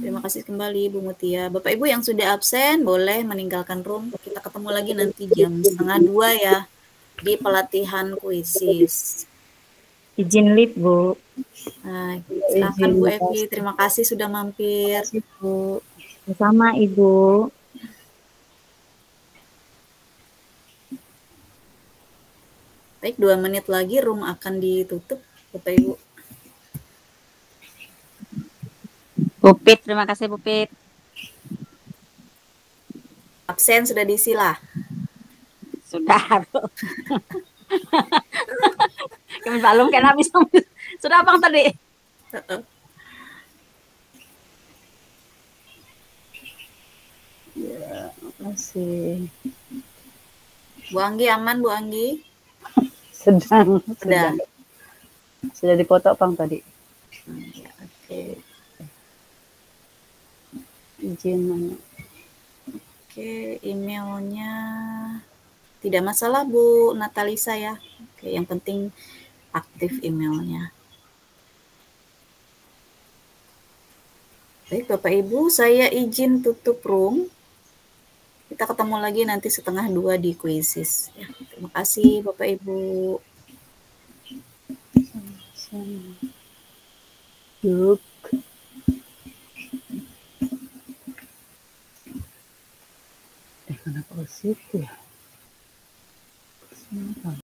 Terima kasih kembali Bu Mutia. Bapak Ibu yang sudah absen boleh meninggalkan room. Kita ketemu lagi nanti jam 1:30 ya di pelatihan quizzes. Izin live Bu. Nah, silakan Bu Evi. Terima kasih sudah mampir. Bu. Sama Ibu. Baik, 2 menit lagi room akan ditutup, Bapak Ibu. Pupit, terima kasih Pupit. Absen sudah diisi lah. Sudah. Kami belum kan habis. Sudah Bang tadi. Ya, makasih. Bu Anggi aman Bu Anggi? Sedang. Sudah dipoto Bang tadi. Ya, oke. Izin mana? Oke, emailnya tidak masalah Bu Natalisa ya. Oke, yang penting aktif emailnya. Baik Bapak Ibu, saya izin tutup room. Kita ketemu lagi nanti 1:30 di quizzes. Ya, terima kasih Bapak Ibu. Yuk. Kenapa ke situ ya?